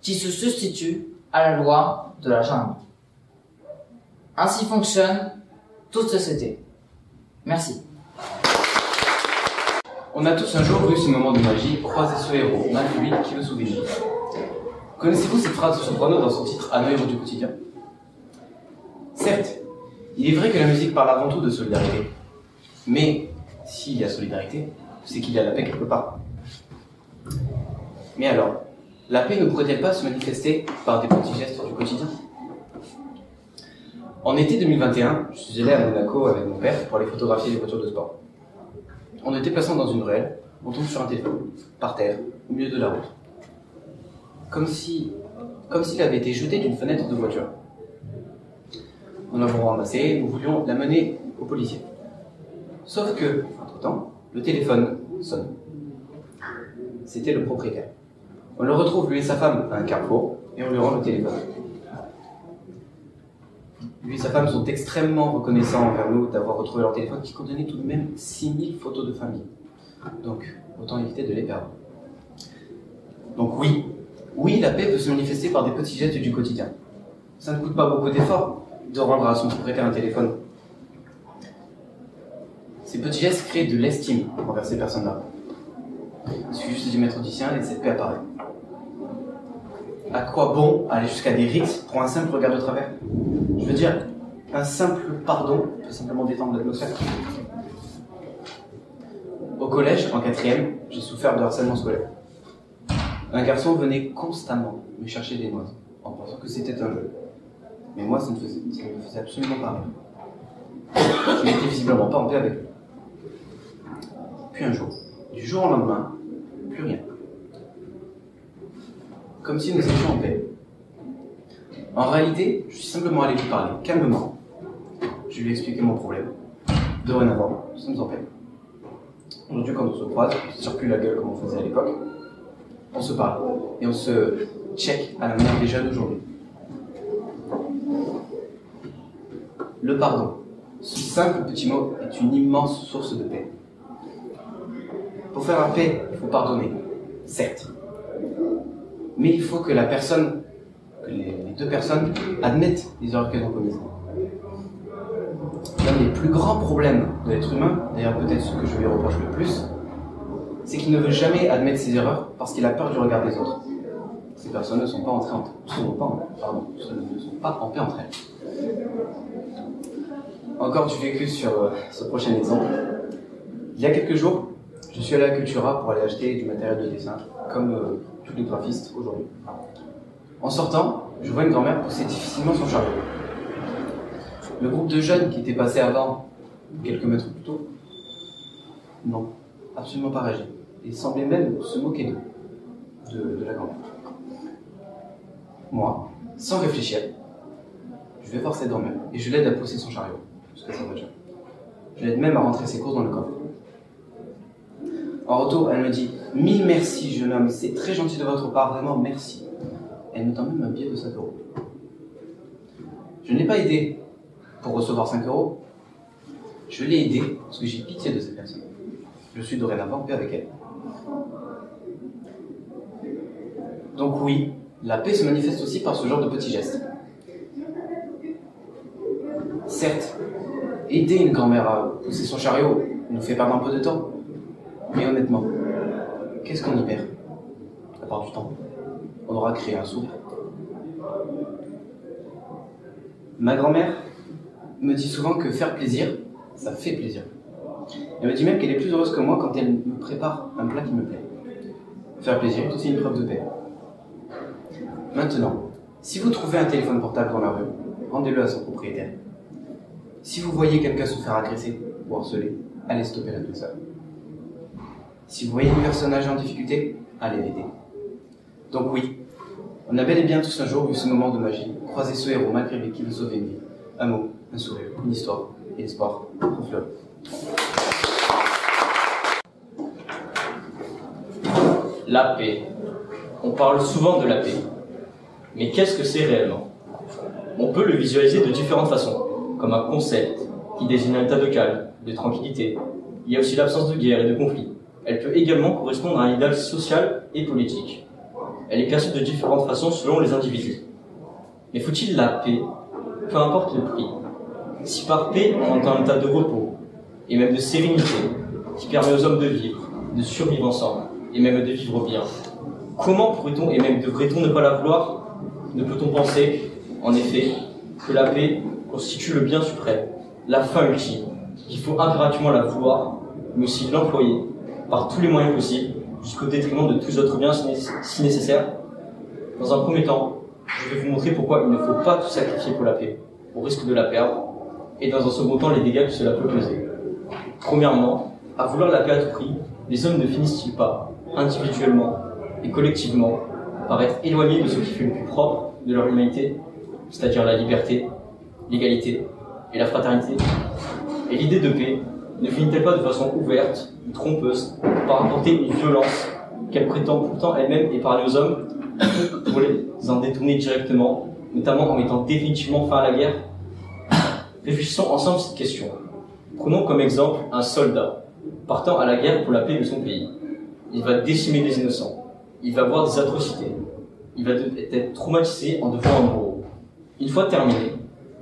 qui se substitue à la loi de la jungle. Ainsi fonctionne toute société. Merci. On a tous un jour vu ce moment de magie croiser ce héros, malgré lui qui le souvenir. Connaissez-vous cette phrase de soprano dans son titre Un héros du quotidien? Certes, il est vrai que la musique parle avant tout de solidarité. Mais s'il y a solidarité, c'est qu'il y a la paix quelque part. Mais alors, la paix ne pourrait-elle pas se manifester par des petits gestes du quotidien? En été 2021, je suis allé à Monaco avec mon père pour aller photographier les voitures de sport. En était passant dans une ruelle, on tombe sur un téléphone, par terre, au milieu de la route. Comme s'il avait été jeté d'une fenêtre de voiture. Nous l'avons ramassé, nous voulions l'amener au policier. Sauf que, entre-temps, le téléphone sonne. C'était le propriétaire. On le retrouve, lui et sa femme, à un carrefour, et on lui rend le téléphone. Lui et sa femme sont extrêmement reconnaissants envers nous d'avoir retrouvé leur téléphone qui contenait tout de même 6000 photos de famille. Donc, autant éviter de les perdre. Donc oui, la paix peut se manifester par des petits gestes du quotidien. Ça ne coûte pas beaucoup d'efforts de rendre à son propriétaire un téléphone. Ces petits gestes créent de l'estime envers ces personnes-là. Il suffit juste d'y mettre du sien et cette paix apparaît. À quoi bon aller jusqu'à des rites pour un simple regard de travers? Je veux dire, un simple pardon peut simplement détendre l'atmosphère. Au collège, en 4e, j'ai souffert de harcèlement scolaire. Un garçon venait constamment me chercher des noises, en pensant que c'était un jeu. Mais moi, ça ne me faisait absolument pas rire. Je n'étais visiblement pas en paix avec lui. Puis un jour, du jour au lendemain, plus rien. Comme si nous étions en paix. En réalité, je suis simplement allé lui parler, calmement. Je lui ai expliqué mon problème. Dorénavant, nous sommes en paix. Aujourd'hui, quand on se croise, on ne se tire plus la gueule comme on faisait à l'époque. On se parle et on se check à la manière des jeunes d'aujourd'hui. Le pardon, ce simple petit mot, est une immense source de paix. Pour faire la paix, il faut pardonner, certes. Mais il faut que la personne, que les deux personnes admettent les erreurs qu'elles ont commises. L'un des plus grands problèmes de l'être humain, d'ailleurs peut-être ce que je lui reproche le plus, c'est qu'il ne veut jamais admettre ses erreurs parce qu'il a peur du regard des autres. Ces personnes ne sont pas en paix entre elles. Encore du vécu sur ce prochain exemple. Il y a quelques jours, je suis allé à Cultura pour aller acheter du matériel de dessin, comme tous les graphistes aujourd'hui. En sortant, je vois une grand-mère pousser difficilement son chariot. Le groupe de jeunes qui était passé avant, quelques mètres plus tôt, non, absolument pas réagi. Ils semblaient même se moquer de la grand-mère. Moi, sans réfléchir, je vais voir cette grand-mère et je l'aide à pousser son chariot jusqu'à sa voiture. Je l'aide même à rentrer ses courses dans le coffre. En retour, elle me dit « Mille merci, jeune homme, c'est très gentil de votre part, vraiment merci. » Elle me tend même un billet de 5 €. Je ne l'ai pas aidé pour recevoir 5 €. Je l'ai aidé parce que j'ai pitié de cette personne. Je suis dorénavant en paix avec elle. Donc oui, la paix se manifeste aussi par ce genre de petits gestes. Certes, aider une grand-mère à pousser son chariot nous fait perdre un peu de temps. Mais honnêtement, qu'est-ce qu'on y perd? À part du temps, on aura créé un sourire. Ma grand-mère me dit souvent que faire plaisir, ça fait plaisir. Elle me dit même qu'elle est plus heureuse que moi quand elle me prépare un plat qui me plaît. Faire plaisir est aussi une preuve de paix. Maintenant, si vous trouvez un téléphone portable dans la rue, rendez-le à son propriétaire. Si vous voyez quelqu'un se faire agresser ou harceler, allez stopper l'adversaire. Si vous voyez une personne âgée en difficulté, allez l'aider. Donc oui, on a bel et bien tous un jour vu ce moment de magie, croisé ce héros malgré lui qui veut sauver une vie. Un mot, un sourire, une histoire, et l'espoir refleure. La paix. On parle souvent de la paix. Mais qu'est-ce que c'est réellement? On peut le visualiser de différentes façons, comme un concept qui désigne un état de calme, de tranquillité. Il y a aussi l'absence de guerre et de conflit. Elle peut également correspondre à un idéal social et politique. Elle est perçue de différentes façons selon les individus. Mais faut-il la paix? Peu importe le prix. Si par paix on entend un état de repos, et même de sérénité, qui permet aux hommes de vivre, de survivre ensemble, et même de vivre bien, comment pourrait-on, et même devrait-on ne pas la vouloir? Ne peut-on penser, en effet, que la paix constitue le bien suprême, la fin ultime, qu'il faut impérativement la vouloir, mais aussi l'employer, par tous les moyens possibles, jusqu'au détriment de tous les autres biens si nécessaire? Dans un premier temps, je vais vous montrer pourquoi il ne faut pas tout sacrifier pour la paix, au risque de la perdre, et dans un second temps les dégâts que cela peut causer. Premièrement, à vouloir la paix à tout prix, les hommes ne finissent-ils pas, individuellement et collectivement, par être éloignés de ce qui fait le plus propre de leur humanité, c'est-à-dire la liberté, l'égalité et la fraternité? Et l'idée de paix ne finit-elle pas de façon ouverte ou trompeuse par apporter une violence qu'elle prétend pourtant elle-même épargner aux hommes pour les en détourner directement, notamment en mettant définitivement fin à la guerre? Réfléchissons ensemble à cette question. Prenons comme exemple un soldat partant à la guerre pour la paix de son pays. Il va décimer des innocents, il va voir des atrocités, il va être traumatisé en devenant un bourreau. Une fois terminé,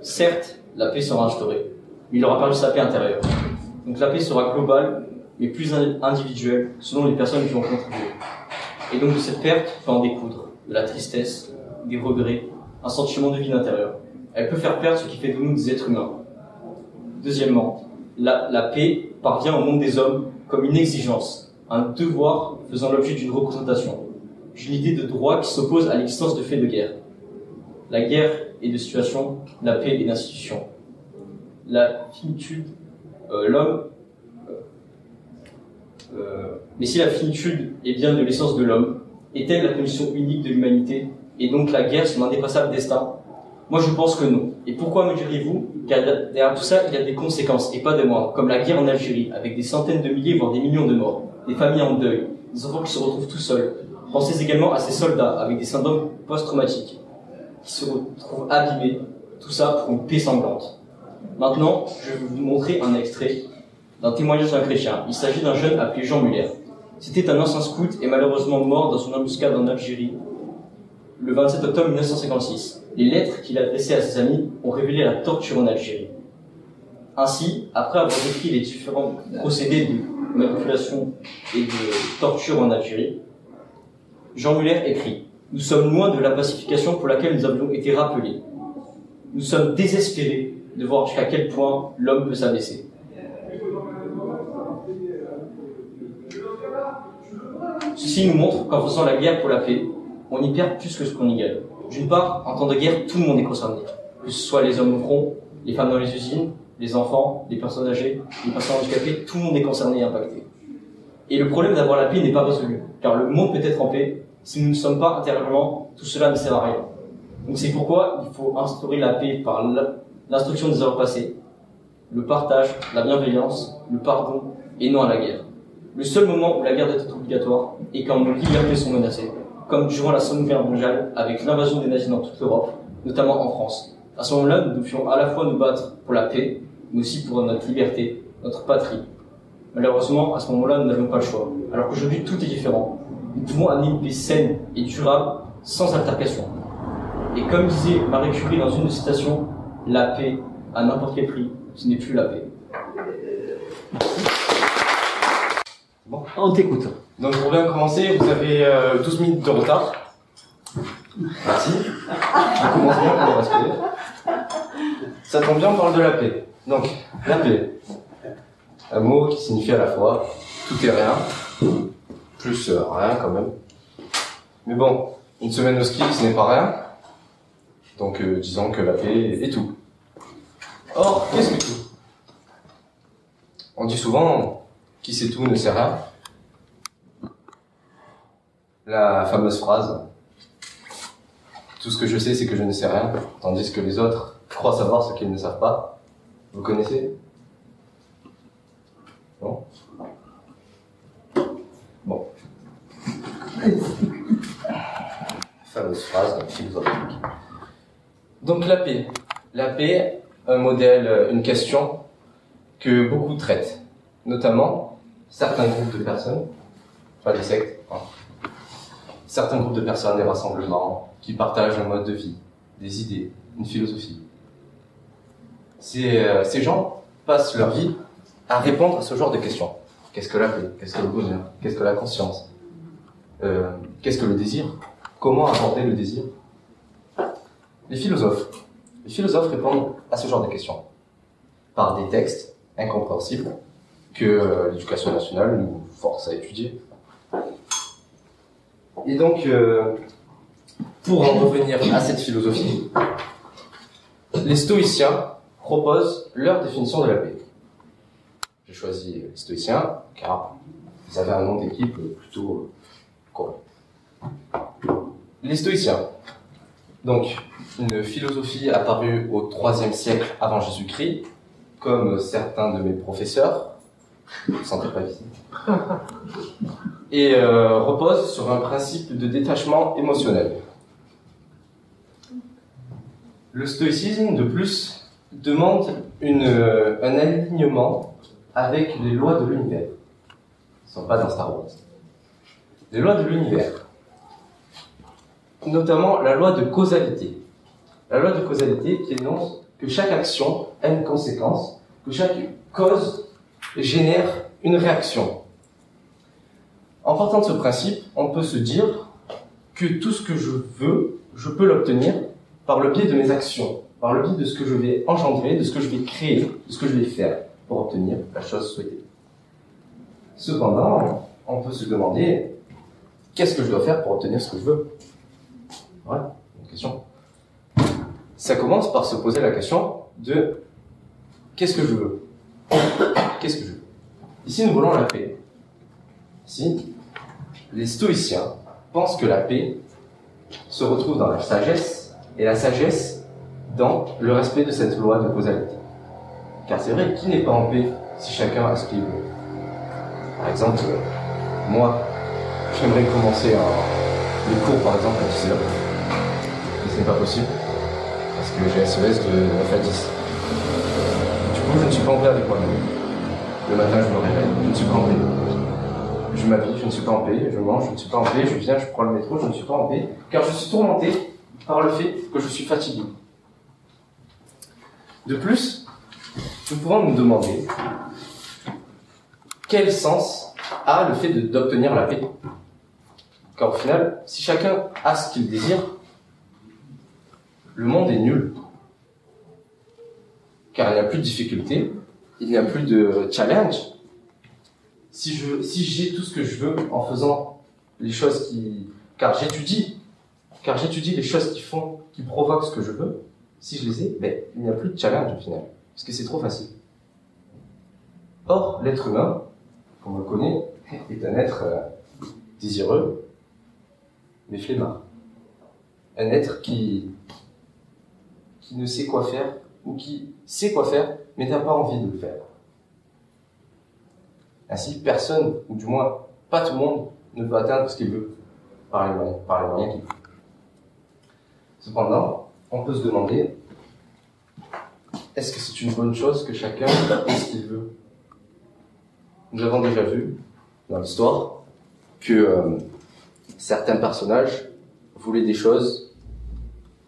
certes, la paix sera instaurée, mais il aura perdu sa paix intérieure. Donc la paix sera globale, mais plus individuelle, selon les personnes qui vont contribuer. Et donc de cette perte peut en découdre de la tristesse, des regrets, un sentiment de vide intérieur. Elle peut faire perdre ce qui fait de nous des êtres humains. Deuxièmement, la paix parvient au monde des hommes comme une exigence, un devoir faisant l'objet d'une représentation, d'une idée de droit qui s'oppose à l'existence de faits de guerre. La guerre est de situation, la paix est d'institution. La finitude, mais si la finitude est bien de l'essence de l'homme, est-elle la condition unique de l'humanité, et donc la guerre son indépassable destin? Moi je pense que non. Et pourquoi me diriez-vous? Car derrière tout ça, il y a des conséquences, et pas des moindres, comme la guerre en Algérie, avec des centaines de milliers, voire des millions de morts, des familles en deuil, des enfants qui se retrouvent tout seuls. Pensez également à ces soldats, avec des syndromes post-traumatiques, qui se retrouvent abîmés, tout ça pour une paix sanglante. Maintenant, je vais vous montrer un extrait d'un témoignage d'un chrétien. Il s'agit d'un jeune appelé Jean Muller. C'était un ancien scout et malheureusement mort dans son embuscade en Algérie le 27 octobre 1956. Les lettres qu'il adressait à ses amis ont révélé la torture en Algérie. Ainsi, après avoir décrit les différents procédés de manipulation et de torture en Algérie, Jean Muller écrit « Nous sommes loin de la pacification pour laquelle nous avions été rappelés. Nous sommes désespérés de voir jusqu'à quel point l'homme peut s'abaisser. » Ceci nous montre qu'en faisant la guerre pour la paix, on y perd plus que ce qu'on y gagne. D'une part, en temps de guerre, tout le monde est concerné. Que ce soit les hommes au front, les femmes dans les usines, les enfants, les personnes âgées, les personnes handicapées, tout le monde est concerné et impacté. Et le problème d'avoir la paix n'est pas résolu, car le monde peut être en paix, si nous ne sommes pas intérieurement, tout cela ne sert à rien. Donc c'est pourquoi il faut instaurer la paix par l'instruction des erreurs passées, le partage, la bienveillance, le pardon, et non à la guerre. Le seul moment où la guerre doit être obligatoire est quand nos libertés sont menacées, comme durant la Seconde Guerre mondiale avec l'invasion des nazis dans toute l'Europe, notamment en France. À ce moment-là, nous devions à la fois nous battre pour la paix, mais aussi pour notre liberté, notre patrie. Malheureusement, à ce moment-là, nous n'avions pas le choix. Alors qu'aujourd'hui, tout est différent. Nous pouvons amener une paix saine et durable, sans altercation. Et comme disait Marie Curie dans une de ses citations, la paix, à n'importe quel prix, ce n'est plus la paix. Bon, on t'écoute. Donc pour bien commencer, vous avez 12 minutes de retard. Merci. On commence bien pour le respect. Ça tombe bien, on parle de la paix. Donc, la paix. Un mot qui signifie à la fois tout et rien, plus rien quand même. Mais bon, une semaine de ski, ce n'est pas rien. Donc disons que la paix est tout. Or, qu'est-ce que tout? On dit souvent, qui sait tout ne sait rien. La fameuse phrase « Tout ce que je sais, c'est que je ne sais rien, tandis que les autres croient savoir ce qu'ils ne savent pas ». Vous connaissez? Non? Bon. Fameuse phrase philosophique. Donc la paix. La paix, un modèle, une question que beaucoup traitent, notamment certains groupes de personnes, pas des sectes, hein. Certains groupes de personnes, des rassemblements, qui partagent un mode de vie, des idées, une philosophie. Ces gens passent leur vie à répondre à ce genre de questions. Qu'est-ce que la paix? Qu'est-ce que le bonheur? Qu'est-ce que la conscience? Qu'est-ce que le désir? Comment aborder le désir? Les philosophes répondent à ce genre de questions par des textes incompréhensibles que l'éducation nationale nous force à étudier. Et donc, pour en revenir à cette philosophie, les stoïciens proposent leur définition de la paix. J'ai choisi les stoïciens car ils avaient un nom d'équipe plutôt correct. Les stoïciens, donc une philosophie apparue au IIIe siècle avant Jésus-Christ, comme certains de mes professeurs, je ne sentais pas ici, et repose sur un principe de détachement émotionnel. Le stoïcisme, de plus, demande un alignement avec les lois de l'univers. Ils ne sont pas dans Star Wars. Les lois de l'univers. Notamment la loi de causalité. La loi de causalité qui énonce que chaque action a une conséquence, que chaque cause génère une réaction. En partant de ce principe, on peut se dire que tout ce que je veux, je peux l'obtenir par le biais de mes actions, par le biais de ce que je vais engendrer, de ce que je vais créer, de ce que je vais faire pour obtenir la chose souhaitée. Cependant, on peut se demander qu'est-ce que je dois faire pour obtenir ce que je veux? Voilà, une question. Ça commence par se poser la question de qu'est-ce que je veux? Qu'est-ce que je veux? Ici, nous voulons la paix. Ici, les stoïciens pensent que la paix se retrouve dans la sagesse, et la sagesse dans le respect de cette loi de causalité. Car c'est vrai, qui n'est pas en paix si chacun a ce qu'il veut? Par exemple, moi, j'aimerais commencer les cours, par exemple, à 10h. Mais ce n'est pas possible, parce que j'ai SES de 9 à 10. Du coup, je ne suis pas en paix avec moi-même. Le matin, je me réveille, je ne suis pas en paix. Je m'habille, je ne suis pas en paix. Je mange, je ne suis pas en paix. Je viens, je prends le métro, je ne suis pas en paix. Car je suis tourmenté par le fait que je suis fatigué. De plus, nous pouvons nous demander quel sens a le fait d'obtenir la paix. Car au final, si chacun a ce qu'il désire, le monde est nul. Car il n'y a plus de difficultés, il n'y a plus de challenge. Si j'ai tout ce que je veux en faisant les choses car j'étudie les choses qui provoquent ce que je veux, si je les ai, il n'y a plus de challenge au final. Parce que c'est trop facile. Or, l'être humain, comme on le connaît, est un être désireux, mais flemmard. Un être qui ne sait quoi faire, ou qui sait quoi faire, mais n'a pas envie de le faire. Ainsi, personne, ou du moins pas tout le monde, ne peut atteindre ce qu'il veut par les moyens qu'il veut. Cependant, on peut se demander, est-ce que c'est une bonne chose que chacun ait ce qu'il veut? Nous avons déjà vu, dans l'histoire, que certains personnages voulaient des choses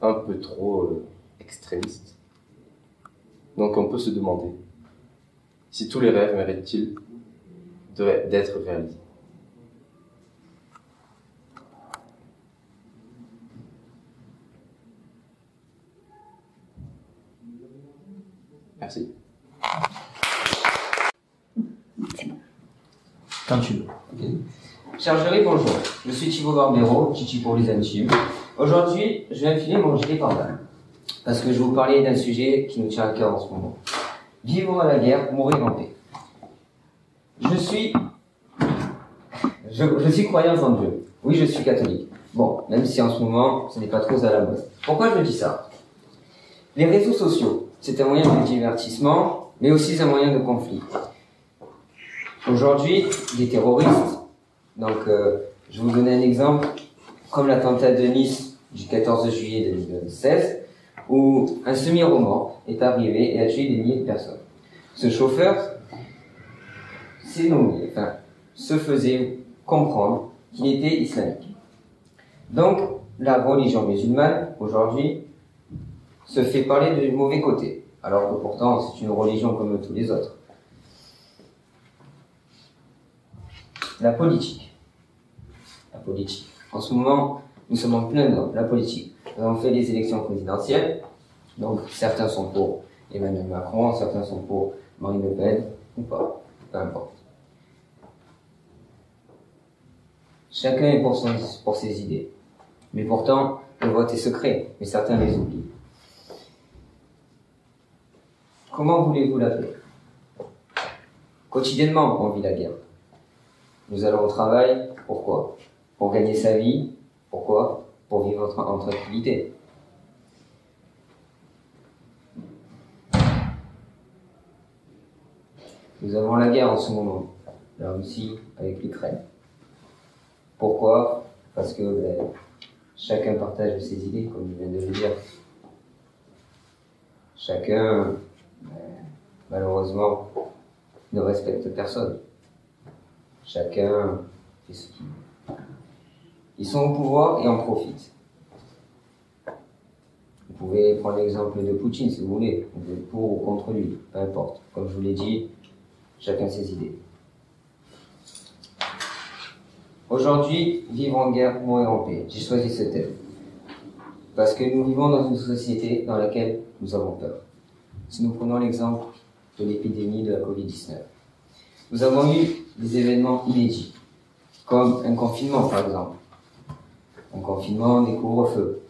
un peu trop extrémistes. Donc on peut se demander si tous les rêves méritent-ils d'être réalisés. Merci. Quand tu veux. Okay. Cher jury, bonjour. Je suis Thibaut Barbero, Chichi pour les intimes. Aujourd'hui, je vais enfiler mon gilet pare-balles. Parce que je vais vous parler d'un sujet qui nous tient à cœur en ce moment. Vivre à la guerre, mourir en paix. Je suis croyant en Dieu. Oui, je suis catholique. Bon, même si en ce moment, ce n'est pas trop à la mode. Pourquoi je dis ça? Les réseaux sociaux, c'est un moyen de divertissement, mais aussi un moyen de conflit. Aujourd'hui, des terroristes, donc je vais vous donner un exemple, comme l'attentat de Nice du 14 juillet 2016, où un semi-remorque est arrivé et a tué des milliers de personnes. Ce chauffeur se faisait comprendre qu'il était islamique. Donc, la religion musulmane, aujourd'hui, se fait parler du mauvais côté, alors que pourtant, c'est une religion comme tous les autres. La politique. La politique. En ce moment, nous sommes en plein dans la politique. Nous avons fait les élections présidentielles, donc certains sont pour Emmanuel Macron, certains sont pour Marine Le Pen, ou pas, peu importe. Chacun est pour ses idées. Mais pourtant, le vote est secret, mais certains les oublient. Comment voulez-vous la paix? Quotidiennement, on vit la guerre. Nous allons au travail, pourquoi? Pour gagner sa vie, pourquoi? Pour vivre en tranquillité. Nous avons la guerre en ce moment, la Russie avec l'Ukraine. Pourquoi? Parce que chacun partage ses idées, comme je viens de le dire. Chacun, malheureusement, ne respecte personne. Chacun fait ce qu'il veut. Ils sont au pouvoir et en profitent. Vous pouvez prendre l'exemple de Poutine si vous voulez. Vous êtes pour ou contre lui, peu importe. Comme je vous l'ai dit, chacun ses idées. Aujourd'hui, vivre en guerre, mourir en paix. J'ai choisi ce thème. Parce que nous vivons dans une société dans laquelle nous avons peur. Si nous prenons l'exemple de l'épidémie de la Covid-19, nous avons eu des événements inédits, comme un confinement par exemple. Un confinement, des couvre-feux.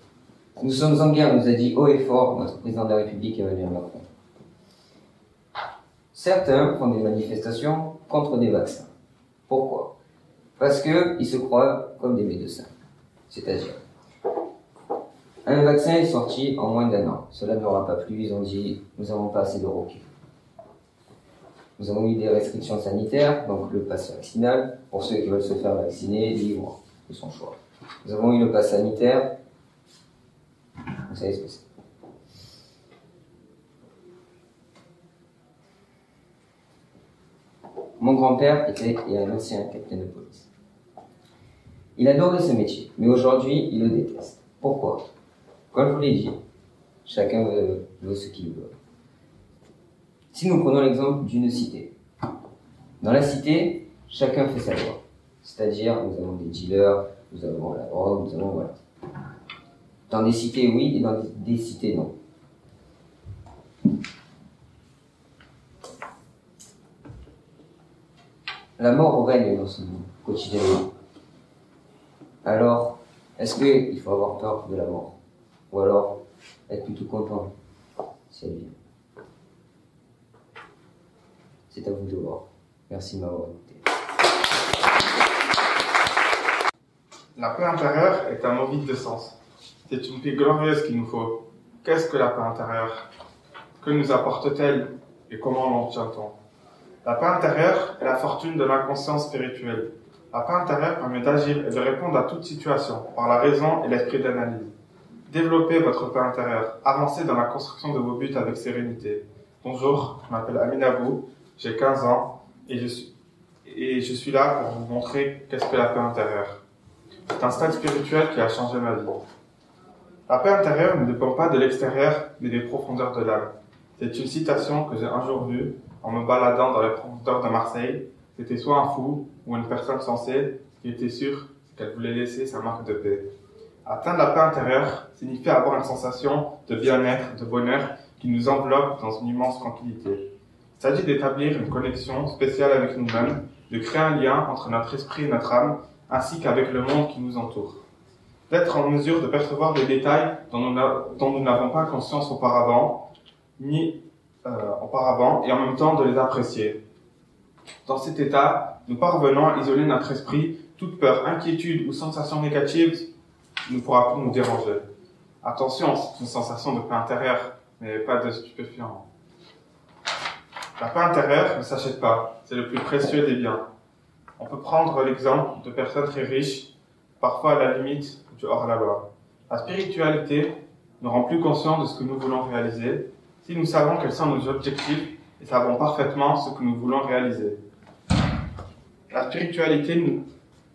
Nous sommes en guerre, nous a dit haut et fort notre président de la République Emmanuel Macron. Certains font des manifestations contre des vaccins. Pourquoi? Parce qu'ils se croient comme des médecins. C'est-à-dire, un vaccin est sorti en moins d'1 an. Cela n'aura pas plu, ils ont dit, nous n'avons pas assez de recul. Nous avons eu des restrictions sanitaires, donc le pass vaccinal, pour ceux qui veulent se faire vacciner, libre de son choix. Nous avons eu le pass sanitaire, vous savez ce que c'est. Mon grand-père était un ancien capitaine de police. Il adorait ce métier, mais aujourd'hui, il le déteste. Pourquoi? Comme je vous l'ai dit, chacun veut ce qu'il veut. Si nous prenons l'exemple d'une cité. Dans la cité, chacun fait sa loi. C'est-à-dire, nous avons des dealers, nous avons la drogue, nous avons voilà. Dans des cités, oui, et dans des cités, non. La mort règne dans ce monde, quotidiennement. Alors, est-ce qu'il faut avoir peur de la mort? Ou alors, être plutôt content si elle vient? C'est à vous de voir. Merci de m'avoir écouté. La paix intérieure est un mot vide de sens. C'est une paix glorieuse qu'il nous faut. Qu'est-ce que la paix intérieure? Que nous apporte-t-elle et comment l'obtient-on? La paix intérieure est la fortune de l'inconscience spirituelle. La paix intérieure permet d'agir et de répondre à toute situation par la raison et l'esprit d'analyse. Développez votre paix intérieure. Avancez dans la construction de vos buts avec sérénité. Bonjour, je m'appelle Amin Abou, j'ai 15 ans et je suis là pour vous montrer qu'est-ce que la paix intérieure. C'est un stade spirituel qui a changé ma vie. La paix intérieure ne dépend pas de l'extérieur, mais des profondeurs de l'âme. C'est une citation que j'ai un jour vue en me baladant dans les profondeurs de Marseille. C'était soit un fou ou une personne sensée qui était sûre qu'elle voulait laisser sa marque de paix. Atteindre la paix intérieure signifie avoir une sensation de bien-être, de bonheur qui nous enveloppe dans une immense tranquillité. Il s'agit d'établir une connexion spéciale avec nous-mêmes, de créer un lien entre notre esprit et notre âme, ainsi qu'avec le monde qui nous entoure. D'être en mesure de percevoir des détails dont nous n'avons pas conscience auparavant, et en même temps de les apprécier. Dans cet état, nous parvenons à isoler notre esprit toute peur, inquiétude ou sensation négative ne pourra plus nous déranger. Attention, c'est une sensation de paix intérieure, mais pas de stupéfiant. La paix intérieure ne s'achète pas, c'est le plus précieux des biens. On peut prendre l'exemple de personnes très riches, parfois à la limite du hors-la-loi. La spiritualité nous rend plus conscients de ce que nous voulons réaliser, si nous savons quels sont nos objectifs et savons parfaitement ce que nous voulons réaliser. La spiritualité,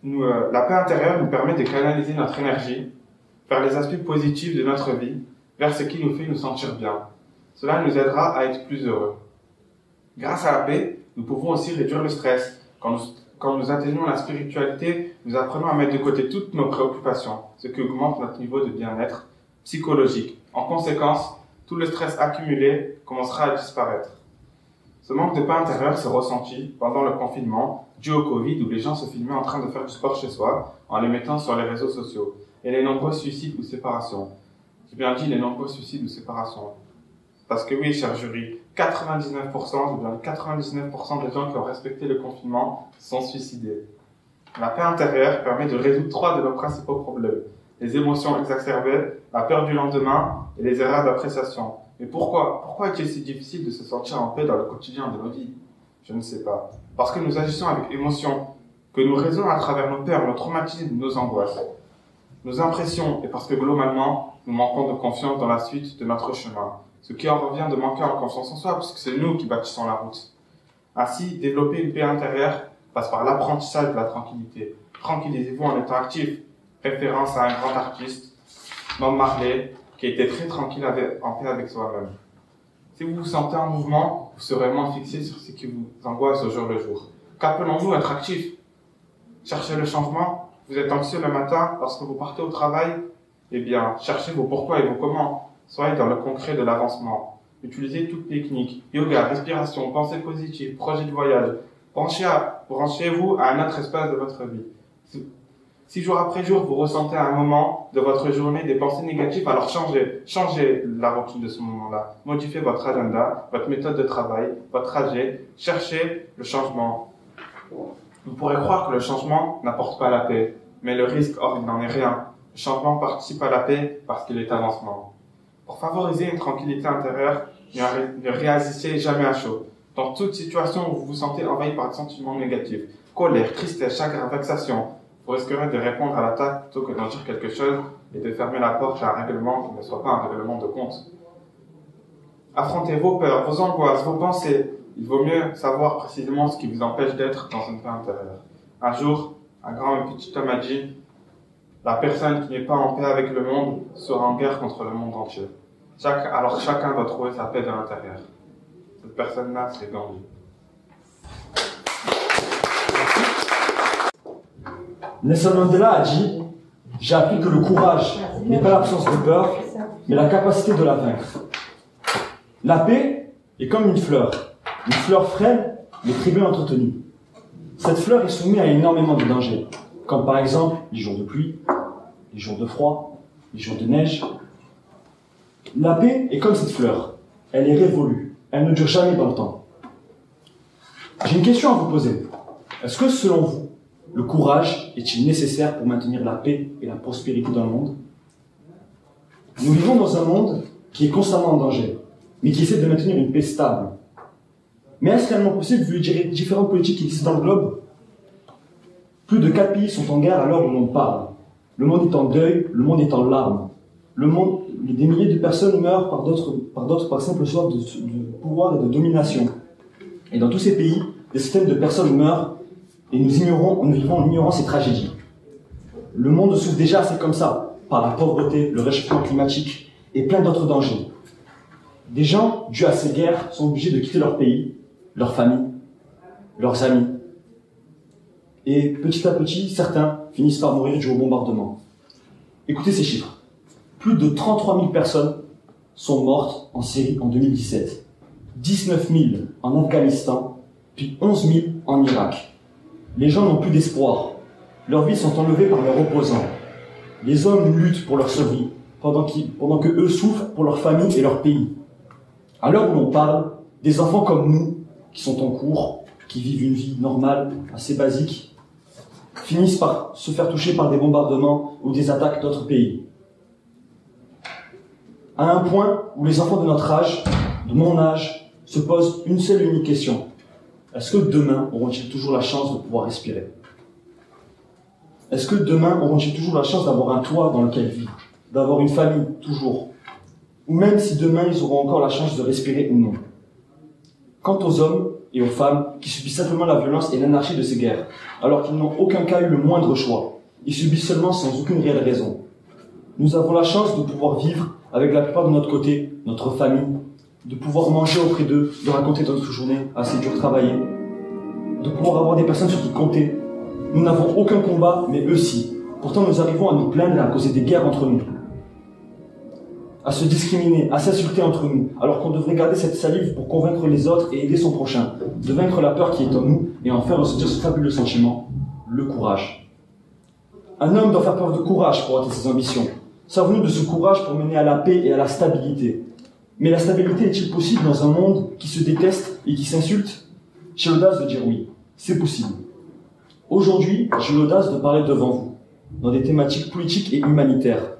la paix intérieure nous permet de canaliser notre énergie vers les aspects positifs de notre vie, vers ce qui nous fait nous sentir bien. Cela nous aidera à être plus heureux. Grâce à la paix, nous pouvons aussi réduire le stress. Quand nous atteignons la spiritualité, nous apprenons à mettre de côté toutes nos préoccupations, ce qui augmente notre niveau de bien-être psychologique. En conséquence, tout le stress accumulé commencera à disparaître. Ce manque de paix intérieure s'est ressenti pendant le confinement, dû au Covid, où les gens se filmaient en train de faire du sport chez soi, en les mettant sur les réseaux sociaux, et les nombreux suicides ou séparations. J'ai bien dit les nombreux suicides ou séparations. Parce que oui, cher jury, 99% des gens qui ont respecté le confinement sont suicidés. La paix intérieure permet de résoudre 3 de nos principaux problèmes. Les émotions exacerbées, la peur du lendemain et les erreurs d'appréciation. Mais pourquoi est-il si difficile de se sentir en paix dans le quotidien de nos vies? Je ne sais pas. Parce que nous agissons avec émotion, que nous raisonnons à travers nos peurs, nos traumatismes, nos angoisses, nos impressions, et parce que globalement, nous manquons de confiance dans la suite de notre chemin. Ce qui en revient de manquer en confiance en soi, puisque c'est nous qui bâtissons la route. Ainsi, développer une paix intérieure passe par l'apprentissage de la tranquillité. Tranquillisez-vous en étant actif. Référence à un grand artiste, Bob Marley, qui était très tranquille en paix avec soi-même. Si vous vous sentez en mouvement, vous serez moins fixé sur ce qui vous angoisse au jour le jour. Qu'appelons-nous être actifs? Cherchez le changement. Vous êtes anxieux le matin lorsque vous partez au travail? Eh bien, cherchez vos pourquoi et vos comment. Soyez dans le concret de l'avancement. Utilisez toutes les techniques. Yoga, respiration, pensée positive, projet de voyage. Branchez-vous à un autre espace de votre vie. Si jour après jour, vous ressentez à un moment de votre journée des pensées négatives, alors changez la routine de ce moment-là. Modifiez votre agenda, votre méthode de travail, votre trajet. Cherchez le changement. Vous pourrez croire que le changement n'apporte pas la paix. Mais le risque, or, il n'en est rien. Le changement participe à la paix parce qu'il est avancement. Pour favoriser une tranquillité intérieure, ne réagissez jamais à chaud. Dans toute situation où vous vous sentez envahi par des sentiments négatifs, colère, tristesse, chagrin, vexation, vous risquerez de répondre à l'attaque plutôt que d'en dire quelque chose et de fermer la porte à un règlement qui ne soit pas un règlement de compte. Affrontez vos peurs, vos angoisses, vos pensées. Il vaut mieux savoir précisément ce qui vous empêche d'être dans une paix intérieure. Un jour, un grand et petit homme a dit « La personne qui n'est pas en paix avec le monde sera en guerre contre le monde entier. » Alors chacun doit trouver sa paix de l'intérieur. Cette personne-là, c'est Gandhi. Nelson Mandela a dit « J'ai appris que le courage n'est pas l'absence de peur, mais la capacité de la vaincre. » La paix est comme une fleur frêle, mais très bien entretenue. Cette fleur est soumise à énormément de dangers, comme par exemple les jours de pluie, les jours de froid, les jours de neige. La paix est comme cette fleur, elle est révolue, elle ne dure jamais dans le temps. J'ai une question à vous poser. Est-ce que selon vous, le courage est-il nécessaire pour maintenir la paix et la prospérité dans le monde? Nous vivons dans un monde qui est constamment en danger, mais qui essaie de maintenir une paix stable. Mais est-ce réellement possible vu les différentes politiques qui existent dans le globe? Plus de 4 pays sont en guerre à l'heure où l'on parle. Le monde est en deuil, le monde est en larmes. Des milliers de personnes meurent par simple soif de pouvoir et de domination. Et dans tous ces pays, des centaines de personnes meurent et nous vivons en ignorant ces tragédies. Le monde souffre déjà assez comme ça, par la pauvreté, le réchauffement climatique et plein d'autres dangers. Des gens, dus à ces guerres, sont obligés de quitter leur pays, leur famille, leurs amis. Et petit à petit, certains finissent par mourir dû au bombardement. Écoutez ces chiffres. Plus de 33 000 personnes sont mortes en Syrie en 2017. 19 000 en Afghanistan, puis 11 000 en Irak. Les gens n'ont plus d'espoir. Leurs vies sont enlevées par leurs opposants. Les hommes luttent pour leur survie, pendant que eux souffrent pour leur famille et leur pays. À l'heure où l'on parle, des enfants comme nous, qui sont en cours, qui vivent une vie normale, assez basique, finissent par se faire toucher par des bombardements ou des attaques d'autres pays. À un point où les enfants de notre âge, de mon âge, se posent une seule et unique question. Est-ce que demain auront-ils toujours la chance de pouvoir respirer? Est-ce que demain auront-ils toujours la chance d'avoir un toit dans lequel vivre, d'avoir une famille toujours? Ou même si demain ils auront encore la chance de respirer ou non? Quant aux hommes et aux femmes qui subissent simplement la violence et l'anarchie de ces guerres, alors qu'ils n'ont aucun cas eu le moindre choix, ils subissent seulement sans aucune réelle raison. Nous avons la chance de pouvoir vivre avec la plupart de notre côté, notre famille, de pouvoir manger auprès d'eux, de raconter notre journée assez dur travaillée, de pouvoir avoir des personnes sur qui compter. Nous n'avons aucun combat, mais eux si. Pourtant, nous arrivons à nous plaindre et à causer des guerres entre nous, à se discriminer, à s'insulter entre nous, alors qu'on devrait garder cette salive pour convaincre les autres et aider son prochain, de vaincre la peur qui est en nous et enfin ressentir ce fabuleux sentiment, le courage. Un homme doit faire preuve de courage pour atteindre ses ambitions. Servons-nous de ce courage pour mener à la paix et à la stabilité. Mais la stabilité est-il possible dans un monde qui se déteste et qui s'insulte? J'ai l'audace de dire oui, c'est possible. Aujourd'hui, j'ai l'audace de parler devant vous, dans des thématiques politiques et humanitaires.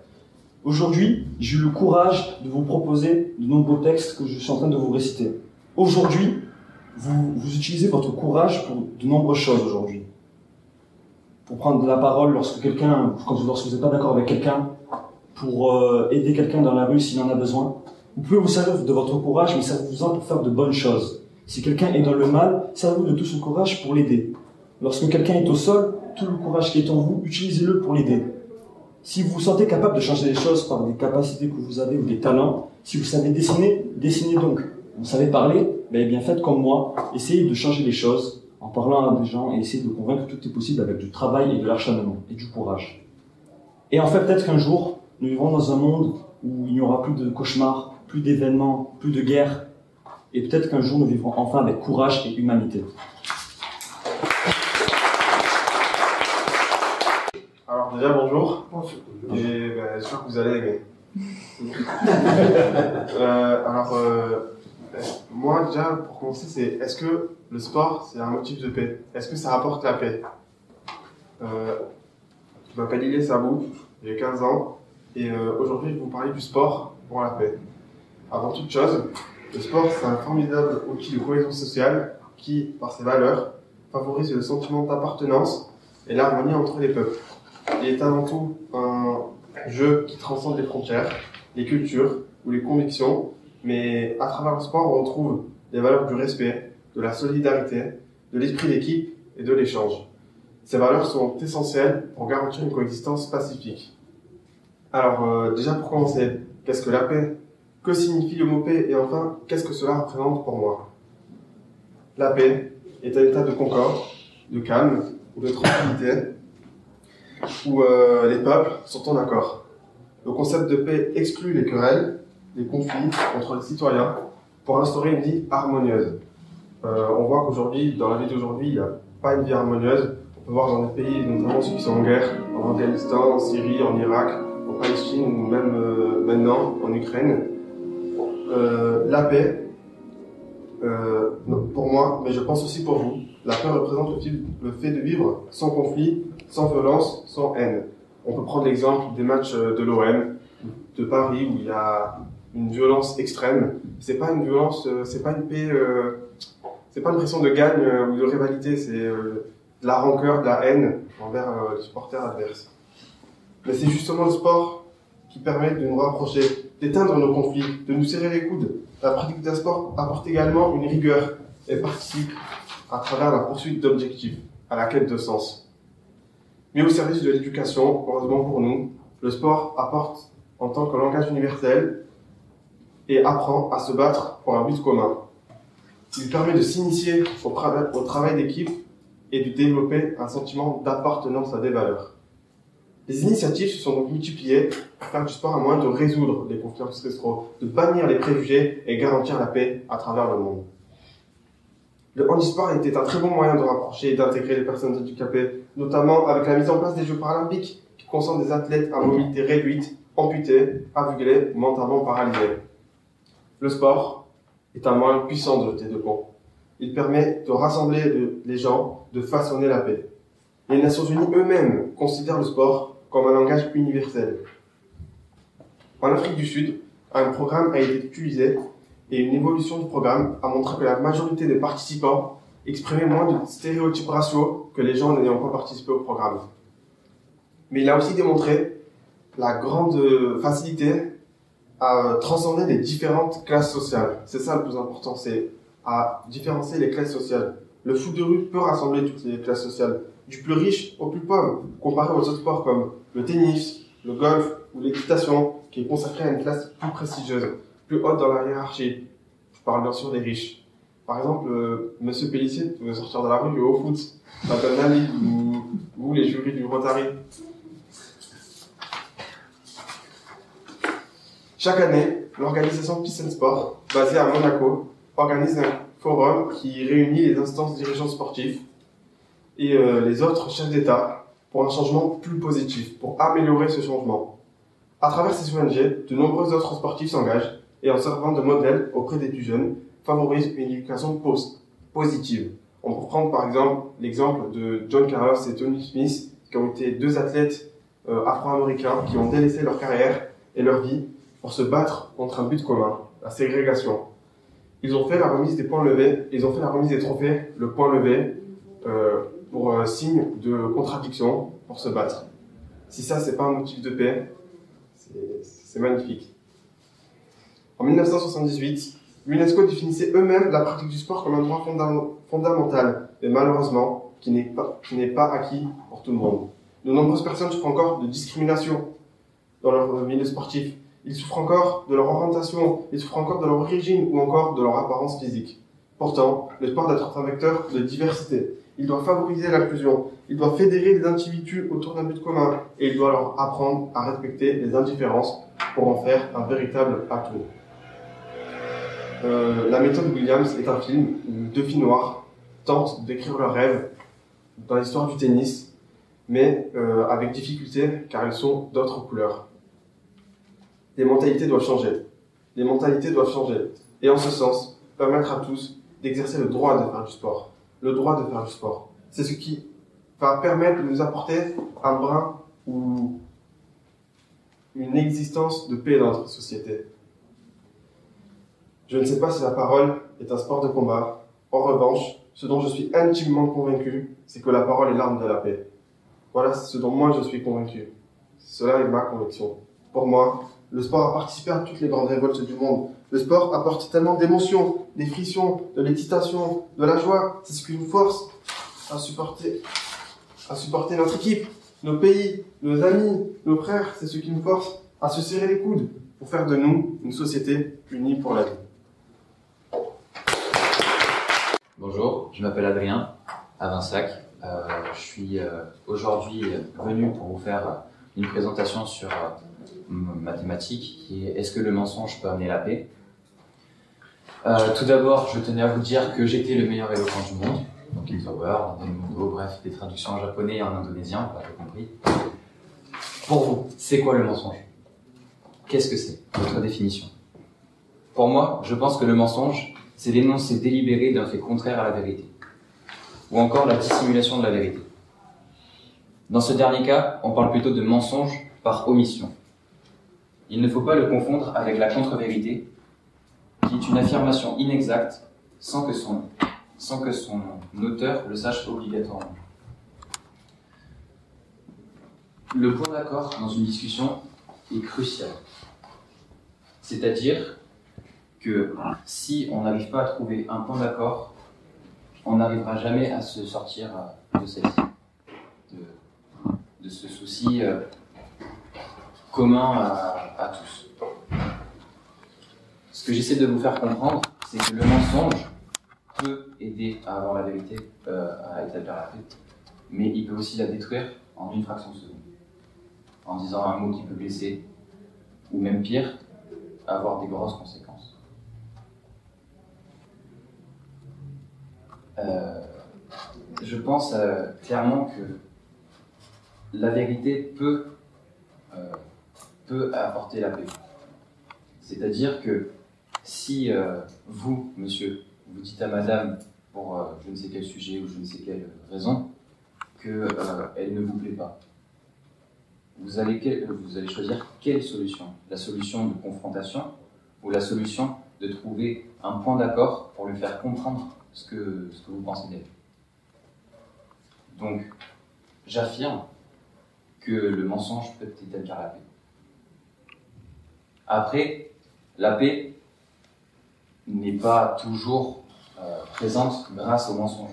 Aujourd'hui, j'ai eu le courage de vous proposer de nombreux textes que je suis en train de vous réciter. Aujourd'hui, vous utilisez votre courage pour de nombreuses choses aujourd'hui. Pour prendre la parole lorsque vous n'êtes pas d'accord avec quelqu'un, pour aider quelqu'un dans la rue s'il en a besoin. Vous pouvez vous servir de votre courage, mais servez-vous-en pour faire de bonnes choses. Si quelqu'un est dans le mal, servez-vous de tout ce courage pour l'aider. Lorsque quelqu'un est au sol, tout le courage qui est en vous, utilisez-le pour l'aider. Si vous vous sentez capable de changer les choses par des capacités que vous avez ou des talents, si vous savez dessiner, dessinez donc. Vous savez parler, bien faites comme moi, essayez de changer les choses en parlant à des gens et essayez de convaincre que tout est possible avec du travail et de l'acharnement et du courage. Et en fait, peut-être qu'un jour, nous vivrons dans un monde où il n'y aura plus de cauchemars, plus d'événements, plus de guerres, et peut-être qu'un jour nous vivrons enfin avec courage et humanité. Alors déjà bonjour, et j'espère que vous allez aimer. Moi déjà pour commencer c'est, est-ce que le sport c'est un motif de paix? Est-ce que ça rapporte la paix? Je m'appelle Ilyes Sabou, j'ai 15 ans, et aujourd'hui je vais vous parler du sport pour la paix. Avant toute chose, le sport c'est un formidable outil de cohésion sociale qui, par ses valeurs, favorise le sentiment d'appartenance et l'harmonie entre les peuples. Il est avant tout un jeu qui transcende les frontières, les cultures ou les convictions, mais à travers le sport, on retrouve les valeurs du respect, de la solidarité, de l'esprit d'équipe et de l'échange. Ces valeurs sont essentielles pour garantir une coexistence pacifique. Alors, déjà pour commencer, qu'est-ce que la paix? Que signifie le mot paix? Et enfin, qu'est-ce que cela représente pour moi? La paix est un état de concorde, de calme ou de tranquillité, où les peuples sont en accord. Le concept de paix exclut les querelles, les conflits entre les citoyens pour instaurer une vie harmonieuse. On voit qu'aujourd'hui, dans la vie d'aujourd'hui, il n'y a pas une vie harmonieuse. On peut voir dans des pays, notamment ceux qui sont en guerre, en Afghanistan, en Syrie, en Irak, en Palestine ou même maintenant en Ukraine. La paix, pour moi, mais je pense aussi pour vous, la paix représente le fait de vivre sans conflit, sans violence, sans haine. On peut prendre l'exemple des matchs de l'OM, de Paris, où il y a une violence extrême. C'est pas une violence, c'est pas une paix, c'est pas une pression de gagne ou de rivalité, c'est de la rancœur, de la haine envers les supporters adverses. Mais c'est justement le sport qui permet de nous rapprocher, d'éteindre nos conflits, de nous serrer les coudes. La pratique d'un sport apporte également une rigueur et participe à travers la poursuite d'objectifs, à la quête de sens. Mais au service de l'éducation, heureusement pour nous, le sport apporte en tant que langage universel et apprend à se battre pour un but commun. Il permet de s'initier au travail d'équipe et de développer un sentiment d'appartenance à des valeurs. Les initiatives se sont donc multipliées pour faire du sport un moyen de résoudre les conflits ancestraux, de bannir les préjugés et garantir la paix à travers le monde. Le handisport était un très bon moyen de rapprocher et d'intégrer les personnes handicapées, notamment avec la mise en place des Jeux paralympiques, qui concentrent des athlètes à mobilité réduite, amputés, aveuglés ou mentalement paralysés. Le sport est un moyen puissant de jeter de pont. Il permet de rassembler les gens, de façonner la paix. Les Nations Unies eux-mêmes considèrent le sport comme un langage universel. En Afrique du Sud, un programme a été utilisé et une évolution du programme a montré que la majorité des participants exprimaient moins de stéréotypes raciaux que les gens n'ayant pas participé au programme. Mais il a aussi démontré la grande facilité à transcender les différentes classes sociales. C'est ça le plus important, c'est à différencier les classes sociales. Le foot de rue peut rassembler toutes les classes sociales, du plus riche au plus pauvre, comparé aux autres sports comme le tennis, le golf ou l'équitation, qui est consacré à une classe plus prestigieuse, plus haute dans la hiérarchie. Je parle bien sûr des riches. Par exemple, Monsieur Pellissier peut sortir de la rue et au foot, Nathan Nali ou les jurys du Rotary. Chaque année, l'organisation Peace and Sport, basée à Monaco, organise un forum qui réunit les instances dirigeantes sportifs et les autres chefs d'État pour un changement plus positif, pour améliorer ce changement. À travers ces ONG, de nombreux autres sportifs s'engagent et en servant de modèle auprès des plus jeunes, favorisent une éducation positive. On peut prendre par exemple l'exemple de John Carlos et Tony Smith, qui ont été deux athlètes afro-américains qui ont délaissé leur carrière et leur vie pour se battre contre un but commun, la ségrégation. Ils ont fait la remise des points levés, ils ont fait la remise des trophées, le point levé, pour signe de contradiction, pour se battre. Si ça, c'est pas un motif de paix, c'est magnifique. En 1978, l'UNESCO définissait eux-mêmes la pratique du sport comme un droit fondamental, mais malheureusement, qui n'est pas acquis pour tout le monde. De nombreuses personnes souffrent encore de discrimination dans leur milieu sportif. Ils souffrent encore de leur orientation, ils souffrent encore de leur origine ou encore de leur apparence physique. Pourtant, le sport doit être un vecteur de diversité. Il doit favoriser l'inclusion, il doit fédérer les individus autour d'un but commun et il doit leur apprendre à respecter les indifférences pour en faire un véritable atout. La méthode Williams est un film où deux filles noires tentent d'écrire leurs rêves dans l'histoire du tennis, mais avec difficulté car elles sont d'autres couleurs. Les mentalités doivent changer. Les mentalités doivent changer. Et en ce sens, permettre à tous d'exercer le droit de faire du sport. Le droit de faire du sport. C'est ce qui va permettre de nous apporter un brin ou une existence de paix dans notre société. Je ne sais pas si la parole est un sport de combat. En revanche, ce dont je suis intimement convaincu, c'est que la parole est l'arme de la paix. Voilà ce dont moi je suis convaincu. Cela est ma conviction. Pour moi, le sport a participé à toutes les grandes révoltes du monde. Le sport apporte tellement d'émotions, des frictions, de l'excitation, de la joie. C'est ce qui nous force à supporter notre équipe, nos pays, nos amis, nos frères. C'est ce qui nous force à se serrer les coudes pour faire de nous une société unie pour la vie. Bonjour, je m'appelle Adrien, à Vinsac. Je suis aujourd'hui venu pour vous faire une présentation sur ma thématique qui est « Est-ce que le mensonge peut amener la paix ?» Tout d'abord, je tenais à vous dire que j'étais le meilleur éloquent du monde, donc King Tower, Mundo, bref, des traductions en japonais et en indonésien, on l'a compris. Pour vous, c'est quoi le mensonge? Qu'est-ce que c'est, votre définition? Pour moi, je pense que le mensonge, c'est l'énoncé délibéré d'un fait contraire à la vérité, ou encore la dissimulation de la vérité. Dans ce dernier cas, on parle plutôt de mensonge par omission. Il ne faut pas le confondre avec la contre-vérité, qui est une affirmation inexacte sans que son auteur le sache obligatoirement. Le point d'accord dans une discussion est crucial. C'est-à-dire que si on n'arrive pas à trouver un point d'accord, on n'arrivera jamais à se sortir de celle-ci, de ce souci commun à tous. Ce que j'essaie de vous faire comprendre, c'est que le mensonge peut aider à avoir la vérité, à établir la paix, mais il peut aussi la détruire en une fraction de seconde, en disant un mot qui peut blesser, ou même pire, avoir des grosses conséquences. Je pense clairement que la vérité peut apporter la paix. C'est-à-dire que si vous, monsieur, vous dites à madame pour je ne sais quel sujet ou je ne sais quelle raison, qu'elle ne vous plaît pas, vous allez choisir quelle solution? La solution de confrontation ou la solution de trouver un point d'accord pour lui faire comprendre ce que vous pensez d'elle. Donc, j'affirme que le mensonge peut établir la paix. Après, la paix n'est pas toujours présente grâce au mensonge.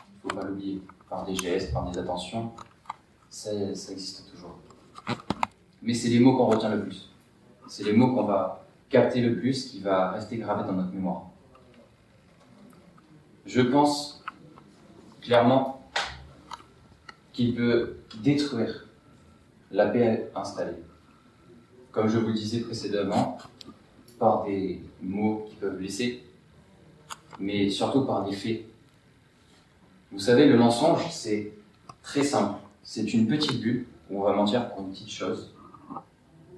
Il ne faut pas l'oublier. Par des gestes, par des attentions, ça existe toujours. Mais c'est les mots qu'on retient le plus. C'est les mots qu'on va capter le plus, qui va rester gravé dans notre mémoire. Je pense clairement qu'il peut détruire la paix installée. Comme je vous le disais précédemment, par des mots qui peuvent blesser, mais surtout par des faits. Vous savez, le mensonge, c'est très simple. C'est une petite bulle où on va mentir pour une petite chose.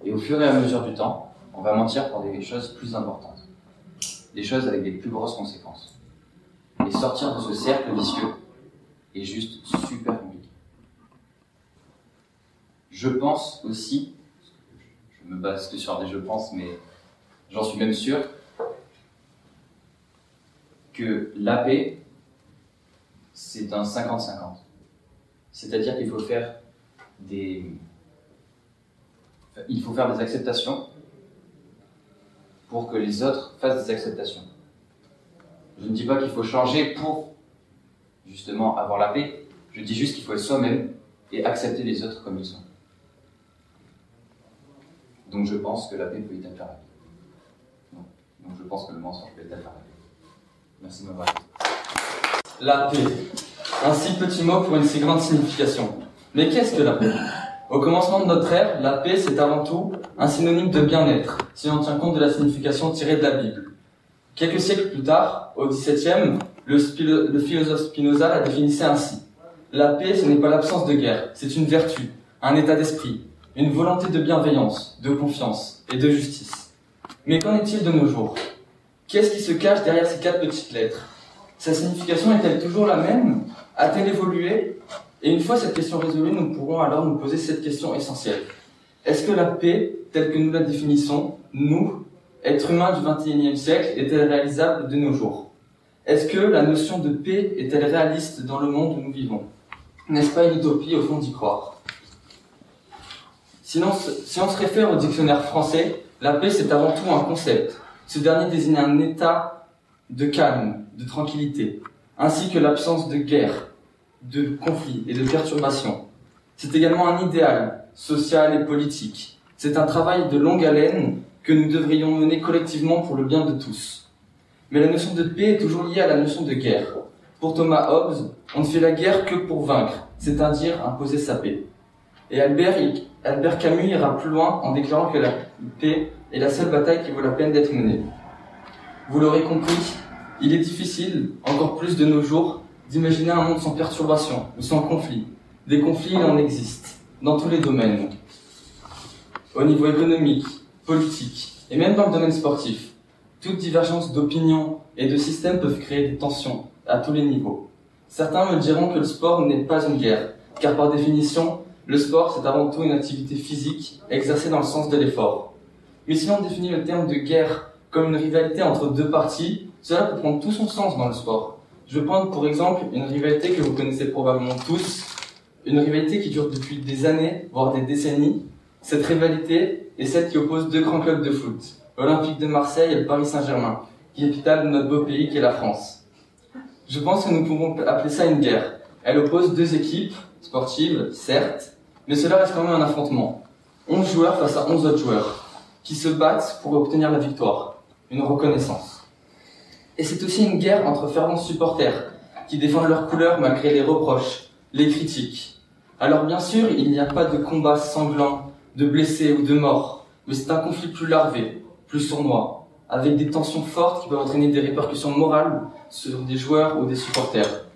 Et au fur et à mesure du temps, on va mentir pour des choses plus importantes. Des choses avec des plus grosses conséquences. Et sortir de ce cercle vicieux est juste super compliqué. Je pense aussi, je me base que sur des je pense, mais j'en suis même sûr, que la paix, c'est un 50-50. C'est-à-dire qu'il faut faire des acceptations pour que les autres fassent des acceptations. Je ne dis pas qu'il faut changer pour justement avoir la paix, je dis juste qu'il faut être soi-même et accepter les autres comme ils sont. Donc je pense que la paix peut établir la paix. Non. Donc je pense que le mensonge peut établir la paix. Merci de m'avoir écouté. La paix. Un si petit mot pour une si grande signification. Mais qu'est-ce que la paix? Au commencement de notre ère, la paix c'est avant tout un synonyme de bien-être, si on tient compte de la signification tirée de la Bible. Quelques siècles plus tard, au XVIIe, le philosophe Spinoza la définissait ainsi. La paix, ce n'est pas l'absence de guerre, c'est une vertu, un état d'esprit, une volonté de bienveillance, de confiance et de justice. Mais qu'en est-il de nos jours? Qu'est-ce qui se cache derrière ces 4 petites lettres? Sa signification est-elle toujours la même? A-t-elle évolué? Et une fois cette question résolue, nous pourrons alors nous poser cette question essentielle. Est-ce que la paix, telle que nous la définissons, nous, êtres humains du XXIe siècle, est-elle réalisable de nos jours? Est-ce que la notion de paix est-elle réaliste dans le monde où nous vivons? N'est-ce pas une utopie au fond d'y croire? Sinon, si on se réfère au dictionnaire français, la paix c'est avant tout un concept. Ce dernier désigne un état de calme, de tranquillité, ainsi que l'absence de guerre, de conflit et de perturbation. C'est également un idéal social et politique. C'est un travail de longue haleine que nous devrions mener collectivement pour le bien de tous. Mais la notion de paix est toujours liée à la notion de guerre. Pour Thomas Hobbes, on ne fait la guerre que pour vaincre, c'est-à-dire imposer sa paix. Et Albert Camus ira plus loin en déclarant que la paix est la seule bataille qui vaut la peine d'être menée. Vous l'aurez compris, il est difficile, encore plus de nos jours, d'imaginer un monde sans perturbation ou sans conflit. Des conflits, il en existe, dans tous les domaines. Au niveau économique, politique, et même dans le domaine sportif. Toute divergence d'opinion et de système peuvent créer des tensions à tous les niveaux. Certains me diront que le sport n'est pas une guerre, car par définition, le sport c'est avant tout une activité physique exercée dans le sens de l'effort. Mais si l'on définit le terme de guerre comme une rivalité entre 2 parties, cela peut prendre tout son sens dans le sport. Je pointe pour exemple une rivalité que vous connaissez probablement tous, une rivalité qui dure depuis des années, voire des décennies. Cette rivalité est celle qui oppose 2 grands clubs de foot, l'Olympique de Marseille et le Paris Saint-Germain, capitale de notre beau pays qui est la France. Je pense que nous pouvons appeler ça une guerre. Elle oppose 2 équipes sportives, certes, mais cela reste quand même un affrontement. 11 joueurs face à 11 autres joueurs, qui se battent pour obtenir la victoire, une reconnaissance. Et c'est aussi une guerre entre fervents supporters, qui défendent leurs couleurs malgré les reproches, les critiques. Alors bien sûr, il n'y a pas de combat sanglant, de blessés ou de morts, mais c'est un conflit plus larvé, plus sournois, avec des tensions fortes qui peuvent entraîner des répercussions morales sur des joueurs ou des supporters.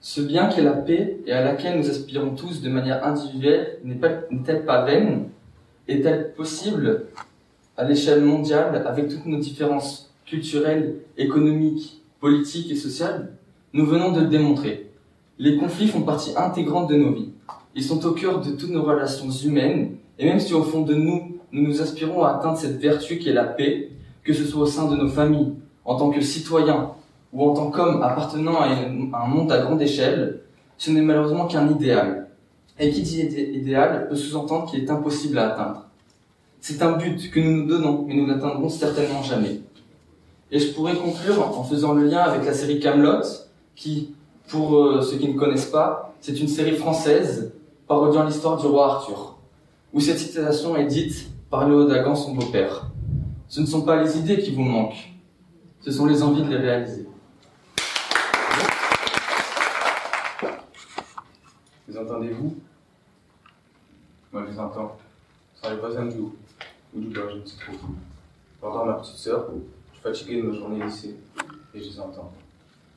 Ce bien qu'est la paix et à laquelle nous aspirons tous de manière individuelle n'est-elle pas vaine? Est-elle possible à l'échelle mondiale avec toutes nos différences culturelles, économiques, politiques et sociales? Nous venons de le démontrer. Les conflits font partie intégrante de nos vies. Ils sont au cœur de toutes nos relations humaines, et même si au fond de nous, nous aspirons à atteindre cette vertu qui est la paix, que ce soit au sein de nos familles, en tant que citoyens, ou en tant qu'hommes appartenant à un monde à grande échelle, ce n'est malheureusement qu'un idéal. Et qui dit idéal peut sous-entendre qu'il est impossible à atteindre. C'est un but que nous nous donnons, mais nous n'atteindrons certainement jamais. Et je pourrais conclure en faisant le lien avec la série Kaamelott, qui, pour ceux qui ne connaissent pas, c'est une série française parodiant l'histoire du roi Arthur, où cette citation est dite par Léo Dagan, son beau-père. Ce ne sont pas les idées qui vous manquent, ce sont les envies de les réaliser. Les entendez-vous? Moi je les entends. Ce sont les voisins du haut, ou du bas, je ne sais trop. J'entends ma petite sœur, je suis fatigué de ma journée lycée, et je les entends.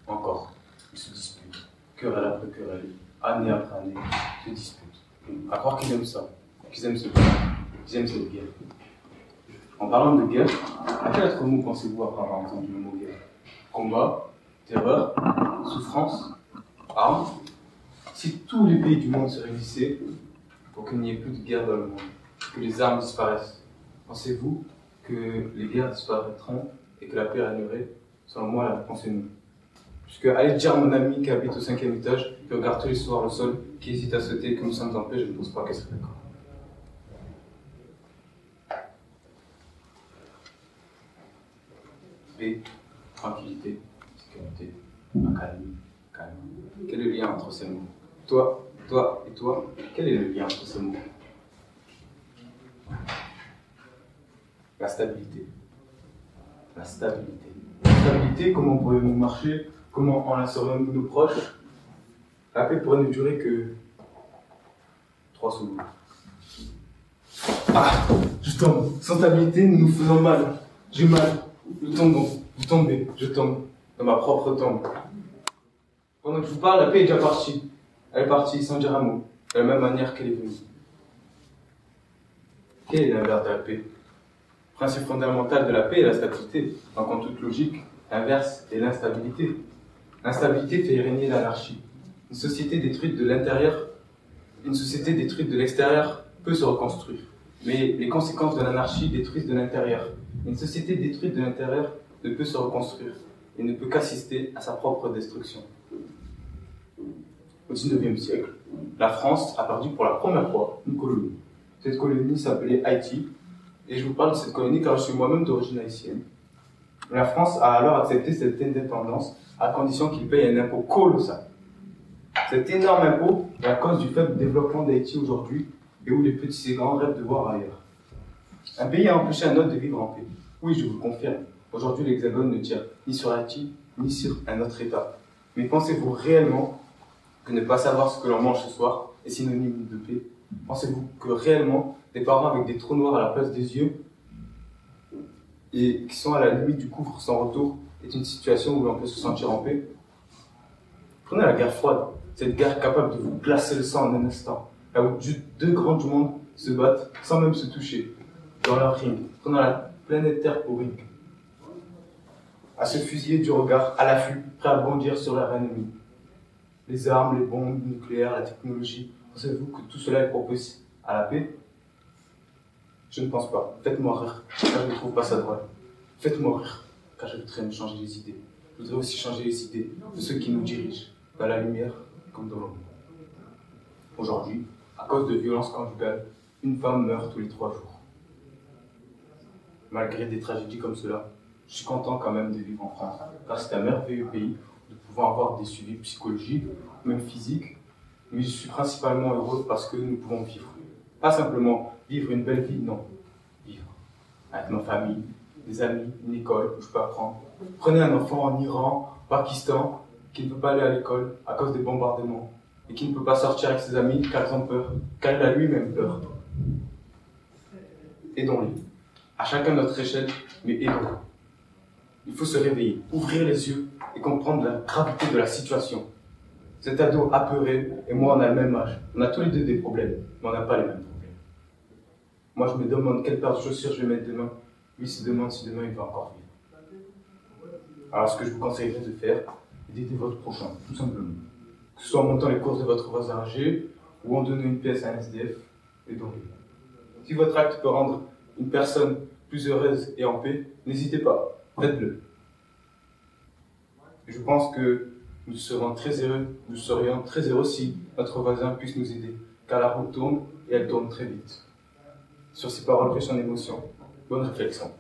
Encore, ils se disputent, querelle après querelle, année après année, se disputent. À croire qu'ils aiment ça, qu'ils aiment ce pays, qu'ils aiment cette guerre. En parlant de guerre, à quel autre mot pensez-vous après avoir entendu le mot guerre? Combat, terreur, souffrance, armes. Si tous les pays du monde se réunissaient pour qu'il n'y ait plus de guerre dans le monde, que les armes disparaissent, pensez-vous que les guerres disparaîtront et que la paix régnerait? Selon moi, la réponse est non. Puisque allez dire à mon ami qui habite au 5e étage, qui regarde tous les soirs le sol, qui hésite à sauter, que nous sommes en paix, je ne pense pas qu'elle serait d'accord. Paix, tranquillité, sécurité, accalmie, calme. Quel est le lien entre ces mots? Toi et toi, quel est le lien entre ces mots? La stabilité. La stabilité. La stabilité, comment pourrions-nous marcher? Comment enlacerions-nous nos proches? La paix pourrait ne durer que 3 secondes. Ah, je tombe. Sans stabilité, nous nous faisons mal. J'ai mal. Nous tombons. Vous tombez. Je tombe. Dans ma propre tombe. Pendant que je vous parle, la paix est déjà partie. Elle est partie sans dire un mot. De la même manière qu'elle est venue. Quel est l'inverse de la paix? Le principe fondamental de la paix est la stabilité. Donc en toute logique, l'inverse est l'instabilité. L'instabilité fait régner l'anarchie. Une société détruite de l'intérieur, une société détruite de l'extérieur peut se reconstruire. Mais les conséquences de l'anarchie détruisent de l'intérieur. Une société détruite de l'intérieur ne peut se reconstruire et ne peut qu'assister à sa propre destruction. Au XIXe siècle, la France a perdu pour la première fois une colonie. Cette colonie s'appelait Haïti, et je vous parle de cette colonie car je suis moi-même d'origine haïtienne. La France a alors accepté cette indépendance à condition qu'il paye un impôt colossal. Cet énorme impôt est à cause du faible développement d'Haïti aujourd'hui et où les petits et grands rêvent de voir ailleurs. Un pays a empêché un autre de vivre en paix. Oui, je vous le confirme. Aujourd'hui, l'Hexagone ne tire ni sur Haïti, ni sur un autre État. Mais pensez-vous réellement que ne pas savoir ce que l'on mange ce soir est synonyme de paix? Pensez-vous que réellement des parents avec des trous noirs à la place des yeux et qui sont à la limite du gouffre sans retour est une situation où l'on peut se sentir en paix? Prenez la guerre froide, cette guerre capable de vous glacer le sang en un instant, là où deux grands du monde se battent sans même se toucher, dans leur ring, prenant la planète Terre au ring, à se fusiller du regard, à l'affût, prêt à bondir sur leur ennemi. Les armes, les bombes nucléaires, la technologie, pensez-vous que tout cela est propice à la paix? Je ne pense pas. Faites-moi rire, car je ne trouve pas ça drôle. Faites-moi rire, car je voudrais me changer les idées. Je voudrais aussi changer les idées de ceux qui nous dirigent, dans la lumière comme dans l'ombre. Aujourd'hui, à cause de violences conjugales, une femme meurt tous les 3 jours. Malgré des tragédies comme cela, je suis content quand même de vivre en France, car c'est un merveilleux pays de pouvoir avoir des suivis psychologiques, même physiques, mais je suis principalement heureux parce que nous pouvons vivre. Pas simplement vivre une belle vie, non. Vivre avec ma famille, des amis, une école où je peux apprendre. Prenez un enfant en Iran, Pakistan, qui ne peut pas aller à l'école à cause des bombardements et qui ne peut pas sortir avec ses amis car ils ont peur, car il a lui-même peur. Aidons-les. À chacun notre échelle, mais aidons-les. Il faut se réveiller, ouvrir les yeux et comprendre la gravité de la situation. Cet ado apeuré et moi on a le même âge. On a tous les deux des problèmes, mais on n'a pas les mêmes problèmes. Moi je me demande quelle paire de chaussures je vais mettre demain. Lui se demande si demain il va encore vivre. Alors ce que je vous conseillerais de faire, est d'aider votre prochain, tout simplement. que ce soit en montant les courses de votre voisin âgé ou en donnant une pièce à un SDF et donc. Si votre acte peut rendre une personne plus heureuse et en paix, n'hésitez pas, faites-le. Je pense que nous serions très heureux si notre voisin puisse nous aider, car la roue tourne et elle tourne très vite. Sur ces paroles riches en émotions, bonne réflexion.